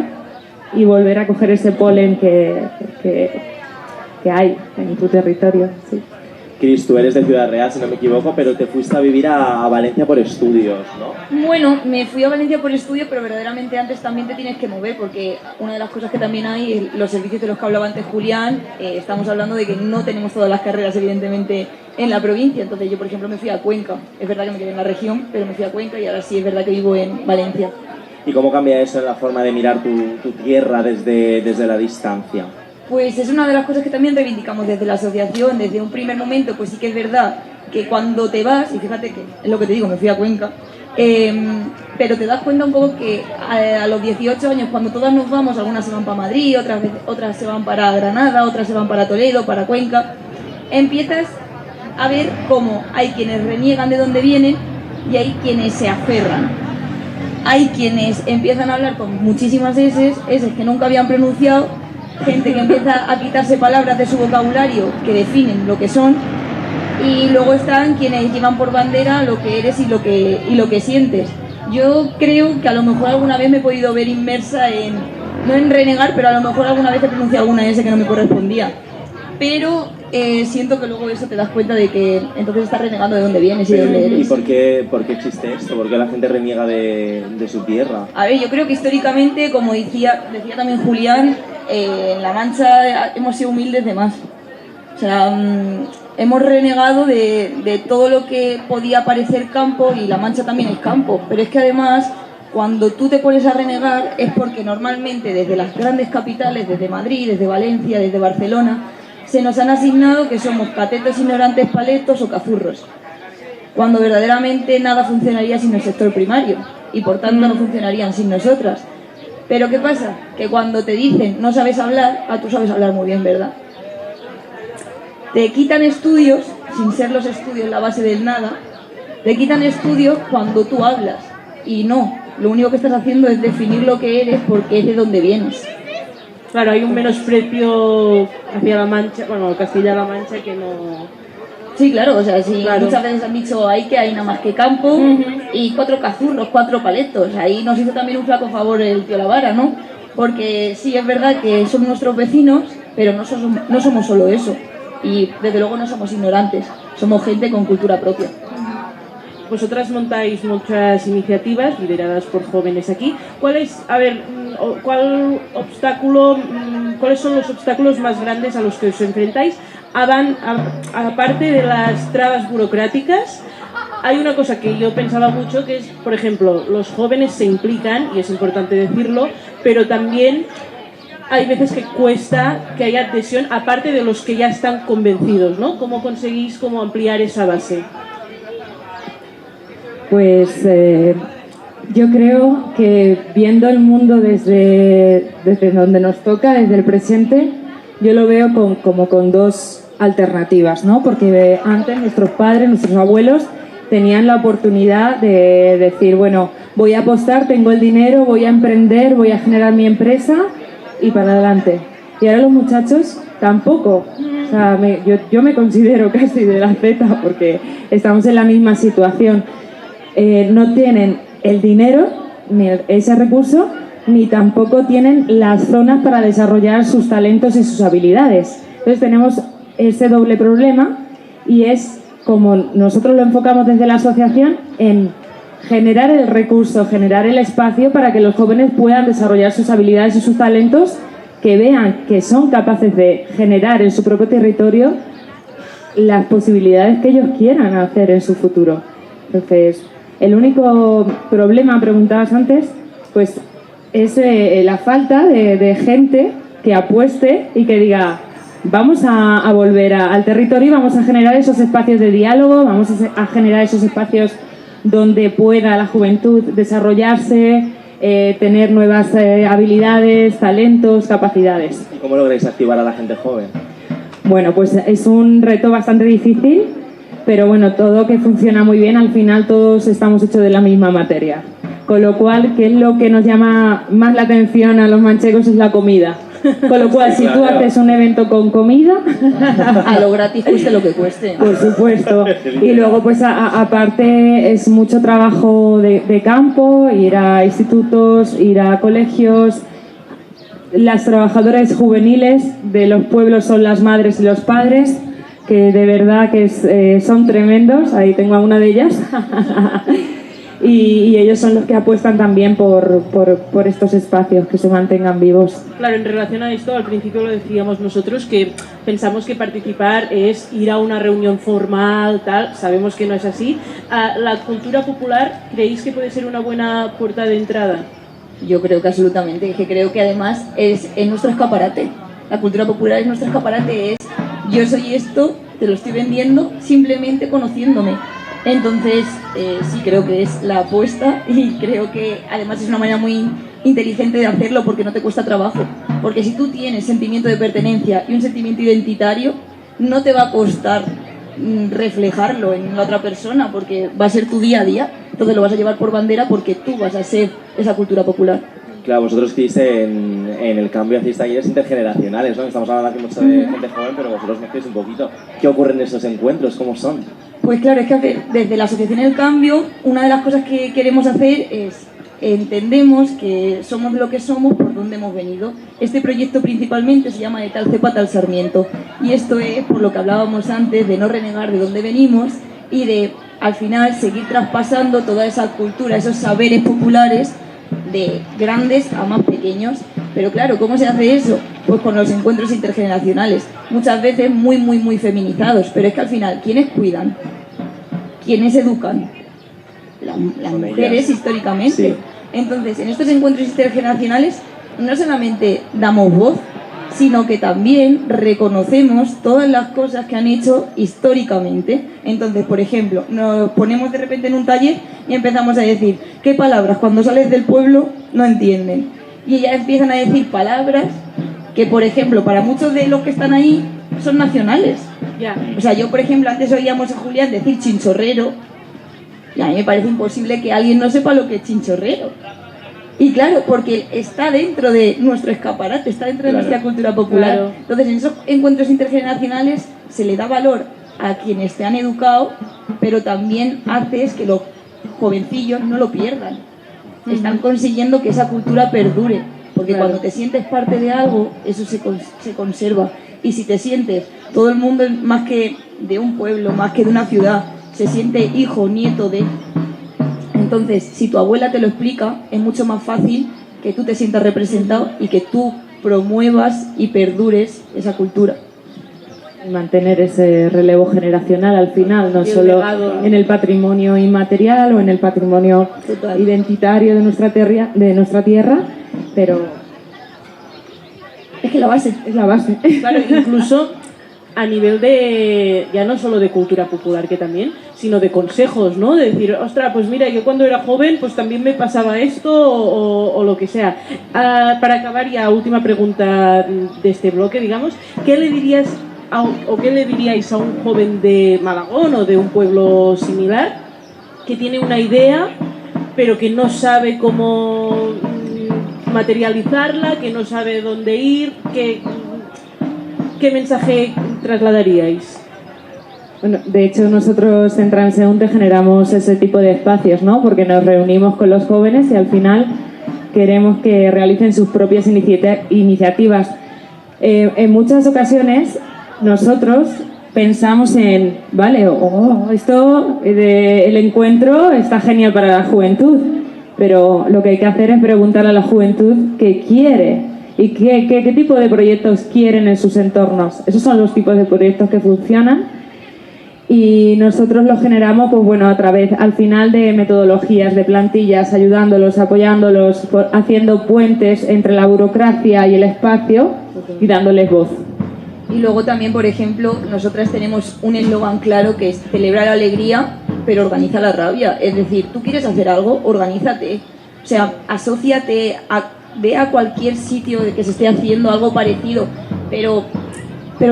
y volver a coger ese polen que hay en tu territorio. Sí. Cris, tú eres de Ciudad Real, si no me equivoco, pero te fuiste a vivir a Valencia por estudios, ¿no? Bueno, me fui a Valencia por estudios, pero verdaderamente antes también te tienes que mover, porque una de las cosas que también hay es los servicios de los que hablaba antes Julián. Estamos hablando de que no tenemos todas las carreras, evidentemente, en la provincia. Entonces yo, por ejemplo, me fui a Cuenca. Es verdad que me quedé en la región, pero me fui a Cuenca y ahora sí es verdad que vivo en Valencia. ¿Y cómo cambia eso en la forma de mirar tu tierra desde la distancia? Pues es una de las cosas que también reivindicamos desde la asociación. Desde un primer momento, pues sí que es verdad que cuando te vas, y fíjate que es lo que te digo, me fui a Cuenca, pero te das cuenta un poco que a los 18 años, cuando todas nos vamos, algunas se van para Madrid, otras se van para Granada, otras se van para Toledo, para Cuenca, empiezas a ver cómo hay quienes reniegan de dónde vienen y hay quienes se aferran. Hay quienes empiezan a hablar con muchísimas eses que nunca habían pronunciado, gente que empieza a quitarse palabras de su vocabulario que definen lo que son, y luego están quienes llevan por bandera lo que eres y lo que sientes. Yo creo que a lo mejor alguna vez me he podido ver inmersa no en renegar, pero a lo mejor alguna vez he pronunciado alguna S que no me correspondía. Pero siento que luego eso te das cuenta de que entonces estás renegando de dónde vienes y de dónde eres. ¿Y por qué existe esto? ¿Por qué la gente reniega de su tierra? A ver, yo creo que históricamente, como decía también Julián, en La Mancha hemos sido humildes de más. O sea, hemos renegado de todo lo que podía parecer campo, y La Mancha también es campo, pero es que además cuando tú te pones a renegar es porque normalmente desde las grandes capitales, desde Madrid, desde Valencia, desde Barcelona, se nos han asignado que somos catetos, ignorantes, paletos o cazurros, cuando verdaderamente nada funcionaría sin el sector primario y por tanto no funcionarían sin nosotras. Pero ¿qué pasa? Que cuando te dicen no sabes hablar, tú sabes hablar muy bien, ¿verdad? Te quitan estudios, sin ser los estudios la base del nada, te quitan estudios cuando tú hablas, y no, lo único que estás haciendo es definir lo que eres porque es de donde vienes. Claro, hay un menosprecio hacia La Mancha, bueno, Castilla-La Mancha que no... Sí, claro, o sea, sí, claro. Muchas veces han dicho hay nada más que campo y 4 cazurros, 4 paletos. Ahí nos hizo también un flaco favor el tío Lavara, ¿no? Porque sí, es verdad que son nuestros vecinos, pero no somos solo eso. Y desde luego no somos ignorantes, somos gente con cultura propia. Vosotras montáis muchas iniciativas lideradas por jóvenes aquí. ¿Cuáles son los obstáculos más grandes a los que os enfrentáis? Aparte de las trabas burocráticas, hay una cosa que yo pensaba mucho, que es, por ejemplo, los jóvenes se implican, y es importante decirlo, pero también hay veces que cuesta que haya adhesión, aparte de los que ya están convencidos, ¿no? ¿Cómo conseguís ampliar esa base? Pues Yo creo que viendo el mundo desde donde nos toca, desde el presente, yo lo veo como con dos alternativas, ¿no? Porque antes nuestros padres, nuestros abuelos tenían la oportunidad de decir, bueno, voy a apostar, tengo el dinero, voy a emprender, voy a generar mi empresa y para adelante. Y ahora los muchachos tampoco. O sea, yo me considero casi de la Z porque estamos en la misma situación. No tienen el dinero, ni ese recurso, ni tampoco tienen las zonas para desarrollar sus talentos y sus habilidades. Entonces tenemos ese doble problema y es como nosotros lo enfocamos desde la asociación en generar el recurso, generar el espacio para que los jóvenes puedan desarrollar sus habilidades y sus talentos, que vean que son capaces de generar en su propio territorio las posibilidades que ellos quieran hacer en su futuro. Entonces, el único problema, preguntabas antes, pues es la falta de gente que apueste y que diga, vamos a volver al territorio y vamos a generar esos espacios de diálogo, vamos a generar esos espacios donde pueda la juventud desarrollarse, tener nuevas habilidades, talentos, capacidades. ¿Y cómo lográis activar a la gente joven? Bueno, pues es un reto bastante difícil, pero bueno, todo que funciona muy bien, al final todos estamos hechos de la misma materia. Con lo cual, ¿qué es lo que nos llama más la atención a los manchegos? Es la comida. Con lo cual, si tú haces un evento con comida... A lo gratis cueste lo que cueste. Por supuesto. Y luego, pues aparte, es mucho trabajo de campo, ir a institutos, ir a colegios. Las trabajadoras juveniles de los pueblos son las madres y los padres, que de verdad que son tremendos. Ahí tengo a una de ellas. Y ellos son los que apuestan también por estos espacios que se mantengan vivos. Claro, en relación a esto, al principio lo decíamos nosotros, que pensamos que participar es ir a una reunión formal, tal. Sabemos que no es así. ¿La cultura popular creéis que puede ser una buena puerta de entrada? Yo creo que absolutamente, que creo que además es nuestro escaparate. La cultura popular es nuestro escaparate, es yo soy esto, te lo estoy vendiendo simplemente conociéndome. Entonces, sí, creo que es la apuesta y creo que además es una manera muy inteligente de hacerlo porque no te cuesta trabajo. Porque si tú tienes sentimiento de pertenencia y un sentimiento identitario, no te va a costar reflejarlo en la otra persona porque va a ser tu día a día. Entonces lo vas a llevar por bandera porque tú vas a ser esa cultura popular. Claro, vosotros hicisteis en el cambio, hacéis talleres intergeneracionales, ¿no? Estamos hablando aquí mucho de gente joven, pero vosotros mezcláis un poquito. ¿Qué ocurre en esos encuentros? ¿Cómo son? Pues claro, es que desde la Asociación El Cambio, una de las cosas que queremos hacer es, entendemos que somos lo que somos por donde hemos venido. Este proyecto principalmente se llama De tal cepa tal sarmiento. Y esto es por lo que hablábamos antes, de no renegar de dónde venimos y de, al final, seguir traspasando toda esa cultura, esos saberes populares, de grandes a más pequeños. Pero claro, ¿cómo se hace eso? Pues con los encuentros intergeneracionales, muchas veces muy, muy, muy feminizados, pero es que al final, ¿quiénes cuidan? ¿Quiénes educan? Las mujeres, históricamente. Sí. Entonces, en estos encuentros intergeneracionales no solamente damos voz, sino que también reconocemos todas las cosas que han hecho históricamente. Entonces, por ejemplo, nos ponemos de repente en un taller y empezamos a decir qué palabras cuando sales del pueblo no entienden. Y ellas empiezan a decir palabras que, por ejemplo, para muchos de los que están ahí son nacionales. Yeah. O sea, yo, por ejemplo, antes oíamos a Julián decir chinchorrero y a mí me parece imposible que alguien no sepa lo que es chinchorrero. Y claro, porque está dentro de nuestro escaparate, está dentro de nuestra cultura popular. Claro. Entonces, en esos encuentros intergeneracionales se le da valor a quienes te han educado, pero también haces que los jovencillos no lo pierdan. Están consiguiendo que esa cultura perdure, porque cuando te sientes parte de algo, eso se conserva. Y si te sientes, todo el mundo, más que de un pueblo, más que de una ciudad, se siente hijo, nieto de... Entonces, si tu abuela te lo explica, es mucho más fácil que tú te sientas representado y que tú promuevas y perdures esa cultura. Mantener ese relevo generacional al final, no solo legado, en el patrimonio inmaterial o en el patrimonio identitario de nuestra tierra, pero es que la base es la base. Claro, incluso a nivel de, ya no solo de cultura popular que también, sino de consejos, ¿no? De decir, ostras, pues mira, yo cuando era joven pues también me pasaba esto o lo que sea. Para acabar ya, última pregunta de este bloque, digamos, ¿qué le dirías qué le diríais a un joven de Malagón o de un pueblo similar que tiene una idea pero que no sabe cómo materializarla, que no sabe dónde ir, ¿qué mensaje trasladaríais? Bueno, de hecho nosotros en Transeúnte generamos ese tipo de espacios, ¿no? Porque nos reunimos con los jóvenes y al final queremos que realicen sus propias iniciativas. En muchas ocasiones nosotros pensamos en, vale, el encuentro está genial para la juventud, pero lo que hay que hacer es preguntar a la juventud qué quiere y qué tipo de proyectos quieren en sus entornos. Esos son los tipos de proyectos que funcionan y nosotros los generamos, pues bueno, a través, al final, de metodologías, de plantillas, ayudándolos, apoyándolos, haciendo puentes entre la burocracia y el espacio y dándoles voz. Y luego también, por ejemplo, nosotras tenemos un eslogan claro que es celebra la alegría, pero organiza la rabia. Es decir, tú quieres hacer algo, organízate. O sea, asóciate, ve a cualquier sitio de que se esté haciendo algo parecido, pero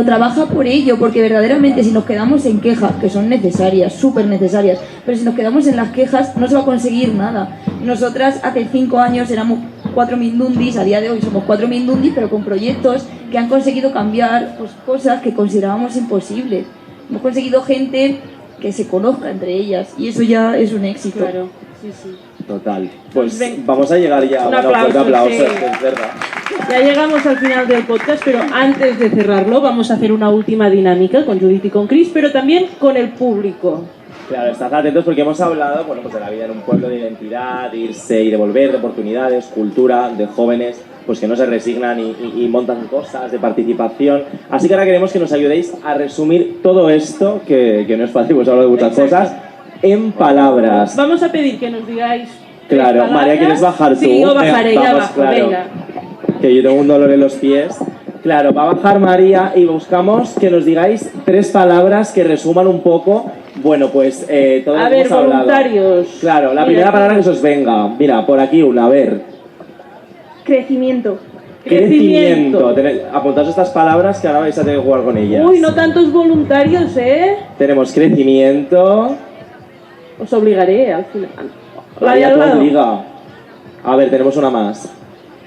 trabaja por ello, porque verdaderamente si nos quedamos en quejas, que son necesarias, súper necesarias, pero si nos quedamos en las quejas no se va a conseguir nada. Nosotras hace 5 años éramos 4 Mindundis, a día de hoy somos 4 Mindundis, pero con proyectos que han conseguido cambiar pues, cosas que considerábamos imposibles. Hemos conseguido gente que se conozca entre ellas y eso ya es un éxito. Claro, sí, sí. Total. Pues vamos a llegar ya a un aplauso. Sí. Ya llegamos al final del podcast, pero antes de cerrarlo vamos a hacer una última dinámica con Judith y con Chris, pero también con el público. Claro, estad atentos porque hemos hablado, bueno, pues de la vida en un pueblo, de identidad, de irse y de volver, de oportunidades, cultura, de jóvenes pues que no se resignan y montan cosas, de participación. Así que ahora queremos que nos ayudéis a resumir todo esto, que no es fácil, pues hablo de muchas cosas, en palabras. Vamos a pedir que nos digáis. Claro, María, ¿quieres bajar tú? Sí, yo bajaré, Vamos, ya bajo, claro, venga. Que yo tengo un dolor en los pies. Claro, va a bajar María y buscamos que nos digáis 3 palabras que resuman un poco, bueno, pues todo lo que hemos hablado. Voluntarios. Claro, la primera palabra que se os venga. Mira, por aquí una, a ver. Crecimiento. Apuntaos estas palabras que ahora vais a tener que jugar con ellas. Uy, no tantos voluntarios, ¿eh? Tenemos crecimiento. Os obligaré al final. María, tú obliga. A ver, tenemos una más.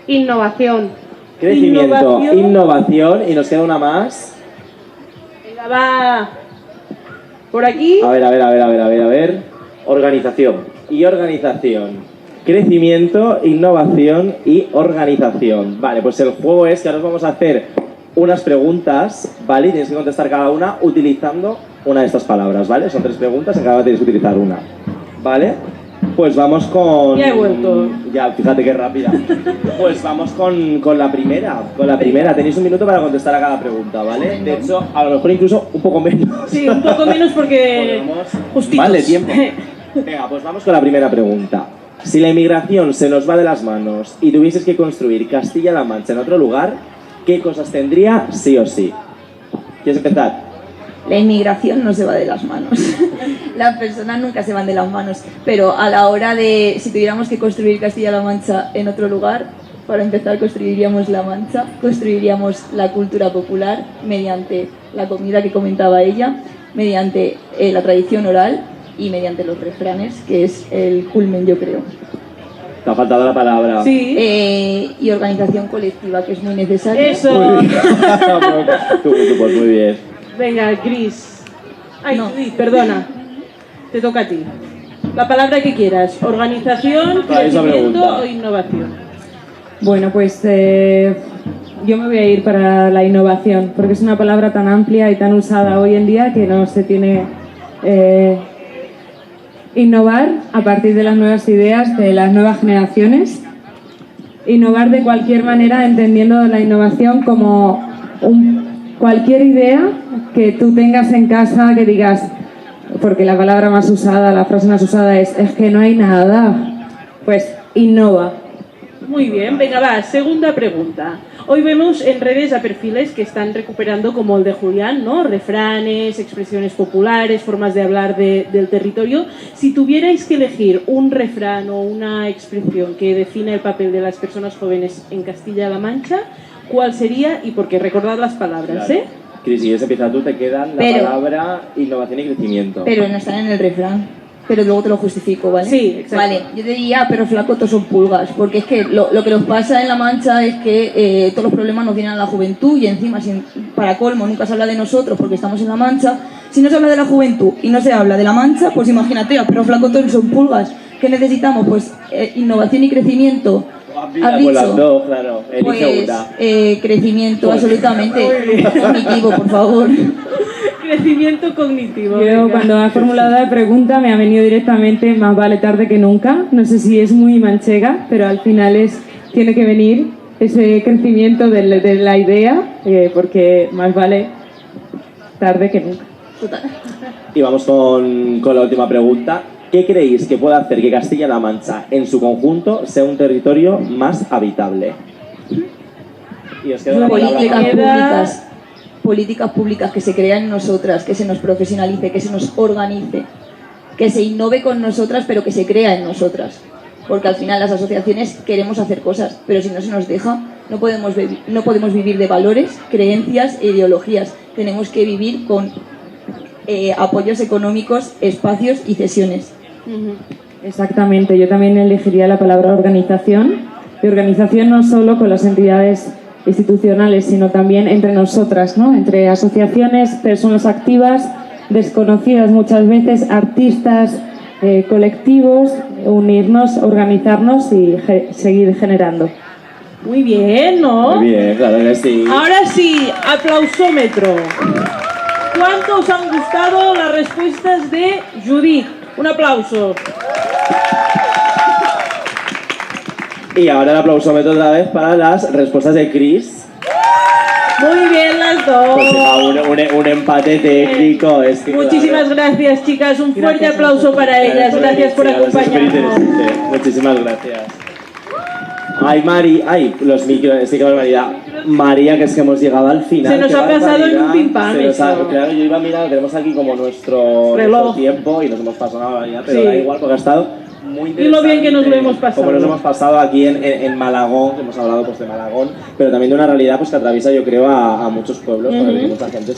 Innovación. Crecimiento, innovación. Y nos queda una más. Venga, va. Por aquí. A ver. Organización. Y organización. Crecimiento, innovación y organización. Vale, pues el juego es que ahora os vamos a hacer unas preguntas, ¿vale? Y tienes que contestar cada una utilizando una de estas palabras, ¿vale? Son 3 preguntas, en cada una tienes que utilizar una, ¿vale? Pues vamos con... Ya he vuelto. Ya, fíjate qué rápida. Pues vamos con la primera. Tenéis un minuto para contestar a cada pregunta, ¿vale? De hecho, a lo mejor incluso un poco menos. Sí, un poco menos porque... Justitos. Vale, tiempo. Venga, pues vamos con la primera pregunta. Si la inmigración se nos va de las manos y tuvieses que construir Castilla-La Mancha en otro lugar, ¿qué cosas tendría sí o sí? ¿Quieres empezar? La inmigración no se va de las manos. Las personas nunca se van de las manos. Pero a la hora de, si tuviéramos que construir Castilla-La Mancha en otro lugar, para empezar construiríamos La Mancha, construiríamos la cultura popular mediante la comida que comentaba ella, mediante la tradición oral y mediante los refranes, que es el culmen, yo creo. Te ha faltado la palabra. Sí. Y organización colectiva, que es muy necesaria. Eso. Tú, pues muy bien. Venga, Cris. Ay, No. Judith, perdona. Te toca a ti. La palabra que quieras. Organización, Para esa crecimiento pregunta. o innovación. Bueno, pues yo me voy a ir para la innovación, porque es una palabra tan amplia y tan usada hoy en día que no se tiene... Innovar a partir de las nuevas ideas de las nuevas generaciones. Innovar de cualquier manera, entendiendo la innovación como cualquier idea que tú tengas en casa que digas, porque la palabra más usada, la frase más usada es que no hay nada. Pues innova. Muy bien, venga, va, segunda pregunta. Hoy vemos en redes a perfiles que están recuperando, como el de Julián, ¿no? Refranes, expresiones populares, formas de hablar del territorio. Si tuvierais que elegir un refrán o una expresión que defina el papel de las personas jóvenes en Castilla-La Mancha, ¿cuál sería y por qué? Recordad las palabras, Claro. ¿eh? Cris, si empieza tú, te quedan la Pero- palabra innovación y crecimiento. Pero no están en el refrán. Pero luego te lo justifico, ¿vale? Sí, exacto. Vale, yo te diría, pero flaco, todos son pulgas. Porque es que lo que nos pasa en La Mancha es que todos los problemas nos vienen a la juventud y encima, para colmo, nunca se habla de nosotros porque estamos en La Mancha. Si no se habla de la juventud y no se habla de La Mancha, pues imagínate, pero flaco, todos son pulgas. ¿Qué necesitamos? Pues innovación y crecimiento. ¿Has Pues las dicho? dos, claro. Elige Pues una. crecimiento, absolutamente. Cognitivo, por favor. Crecimiento cognitivo. Yo venga. cuando ha formulado la pregunta me ha venido directamente más vale tarde que nunca. No sé si es muy manchega, pero al final tiene que venir ese crecimiento de la idea, porque más vale tarde que nunca. Total. Y vamos con la última pregunta. ¿Qué creéis que puede hacer que Castilla-La Mancha en su conjunto sea un territorio más habitable? Y os queda una palabra Políticas para- públicas. Políticas públicas que se crean en nosotras, que se nos profesionalice, que se nos organice, que se innove con nosotras, pero que se crea en nosotras. Porque al final las asociaciones queremos hacer cosas, pero si no se nos deja, no podemos vivir de valores, creencias e ideologías. Tenemos que vivir con apoyos económicos, espacios y cesiones. Ujú. Exactamente, yo también elegiría la palabra organización. Y organización no solo con las entidades institucionales, sino también entre nosotras, ¿no? Entre asociaciones, personas activas, desconocidas muchas veces, artistas, colectivos, unirnos, organizarnos y seguir generando. Muy bien, ¿no? Muy bien, claro que sí. Ahora sí, aplausómetro. ¿Cuánto os han gustado las respuestas de Judith? Un aplauso. Y ahora el aplausómetro otra vez para las respuestas de Chris. Muy bien las Pues dos. un empate técnico. Es que, Muchísimas claro, gracias, chicas. Un fuerte Gracias a aplauso para ellas. Gracias por sí, es súper acompañarnos. interesante. Muchísimas gracias. Ay, Mari, ay, los micros, sí que barbaridad. María, que es que hemos llegado al final. Se nos qué ha pasado en un barbaridad. pim pam Se nos ha- eso. Claro, yo iba a mirar, tenemos aquí como nuestro Reloj. tiempo y nos hemos pasado una barbaridad, pero Sí. da igual porque ha estado muy interesante. Y lo bien que nos lo hemos pasado. Como nos hemos pasado aquí en Malagón, que hemos hablado pues de Malagón, pero también de una realidad pues que atraviesa, yo creo, a muchos pueblos, Ujú. porque mucha gente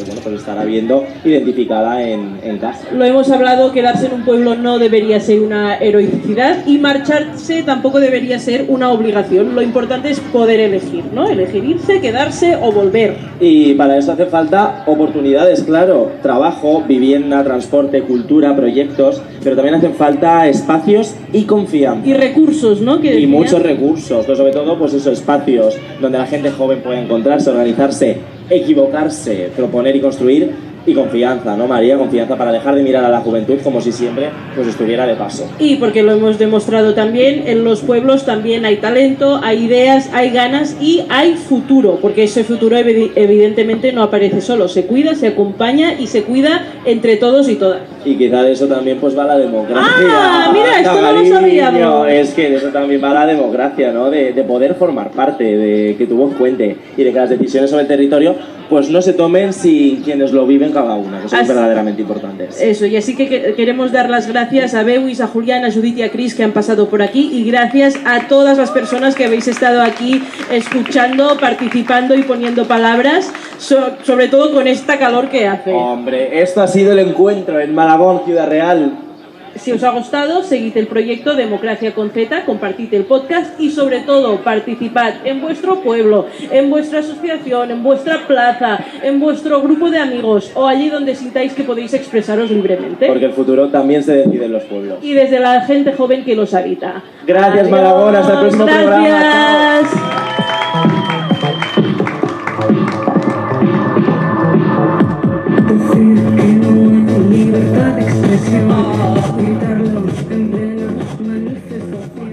bueno, pues estará viendo identificada en casa. Lo hemos hablado, quedarse en un pueblo no debería ser una heroicidad y marcharse tampoco debería ser una obligación. Lo importante es poder elegir, ¿no? Elegir irse, quedarse o volver. Y para eso hace falta oportunidades, claro, trabajo, vivienda, transporte, cultura, proyectos, pero también hacen falta espacios y confianza. Y recursos, ¿no? Que Y decían. muchos recursos, pero sobre todo pues esos espacios donde la gente joven puede encontrarse, organizarse, equivocarse, proponer y construir, y confianza, ¿no, María? Confianza para dejar de mirar a la juventud como si siempre pues estuviera de paso. Y porque lo hemos demostrado también, en los pueblos también hay talento, hay ideas, hay ganas y hay futuro, porque ese futuro evidentemente no aparece solo, se cuida, se acompaña y se cuida entre todos y todas. Y quizá de eso también pues va la democracia. Ah, mira, esto no lo Cariño, sabíamos. es que de eso también va la democracia, ¿no? De poder formar parte, de que tu voz cuente y de que las decisiones sobre el territorio pues no se tomen sin quienes lo viven cada una, que son Así- verdaderamente importantes. Eso, y así que queremos dar las gracias a Beuis, a Julián, a Judith y a Cris que han pasado por aquí, y gracias a todas las personas que habéis estado aquí escuchando, participando y poniendo palabras, sobre todo con esta calor que hace. Hombre, esto ha sido el encuentro en Malagón, Ciudad Real. Si os ha gustado, seguid el proyecto Democracia con Z, compartid el podcast y sobre todo participad en vuestro pueblo, en vuestra asociación, en vuestra plaza, en vuestro grupo de amigos o allí donde sintáis que podéis expresaros libremente. Porque el futuro también se decide en los pueblos. Y desde la gente joven que los habita. Gracias, Adiós. Malagón, hasta el próximo programa. Gracias. Decir que no hay libertad de expresión, gritarlo en plenas manifestaciones.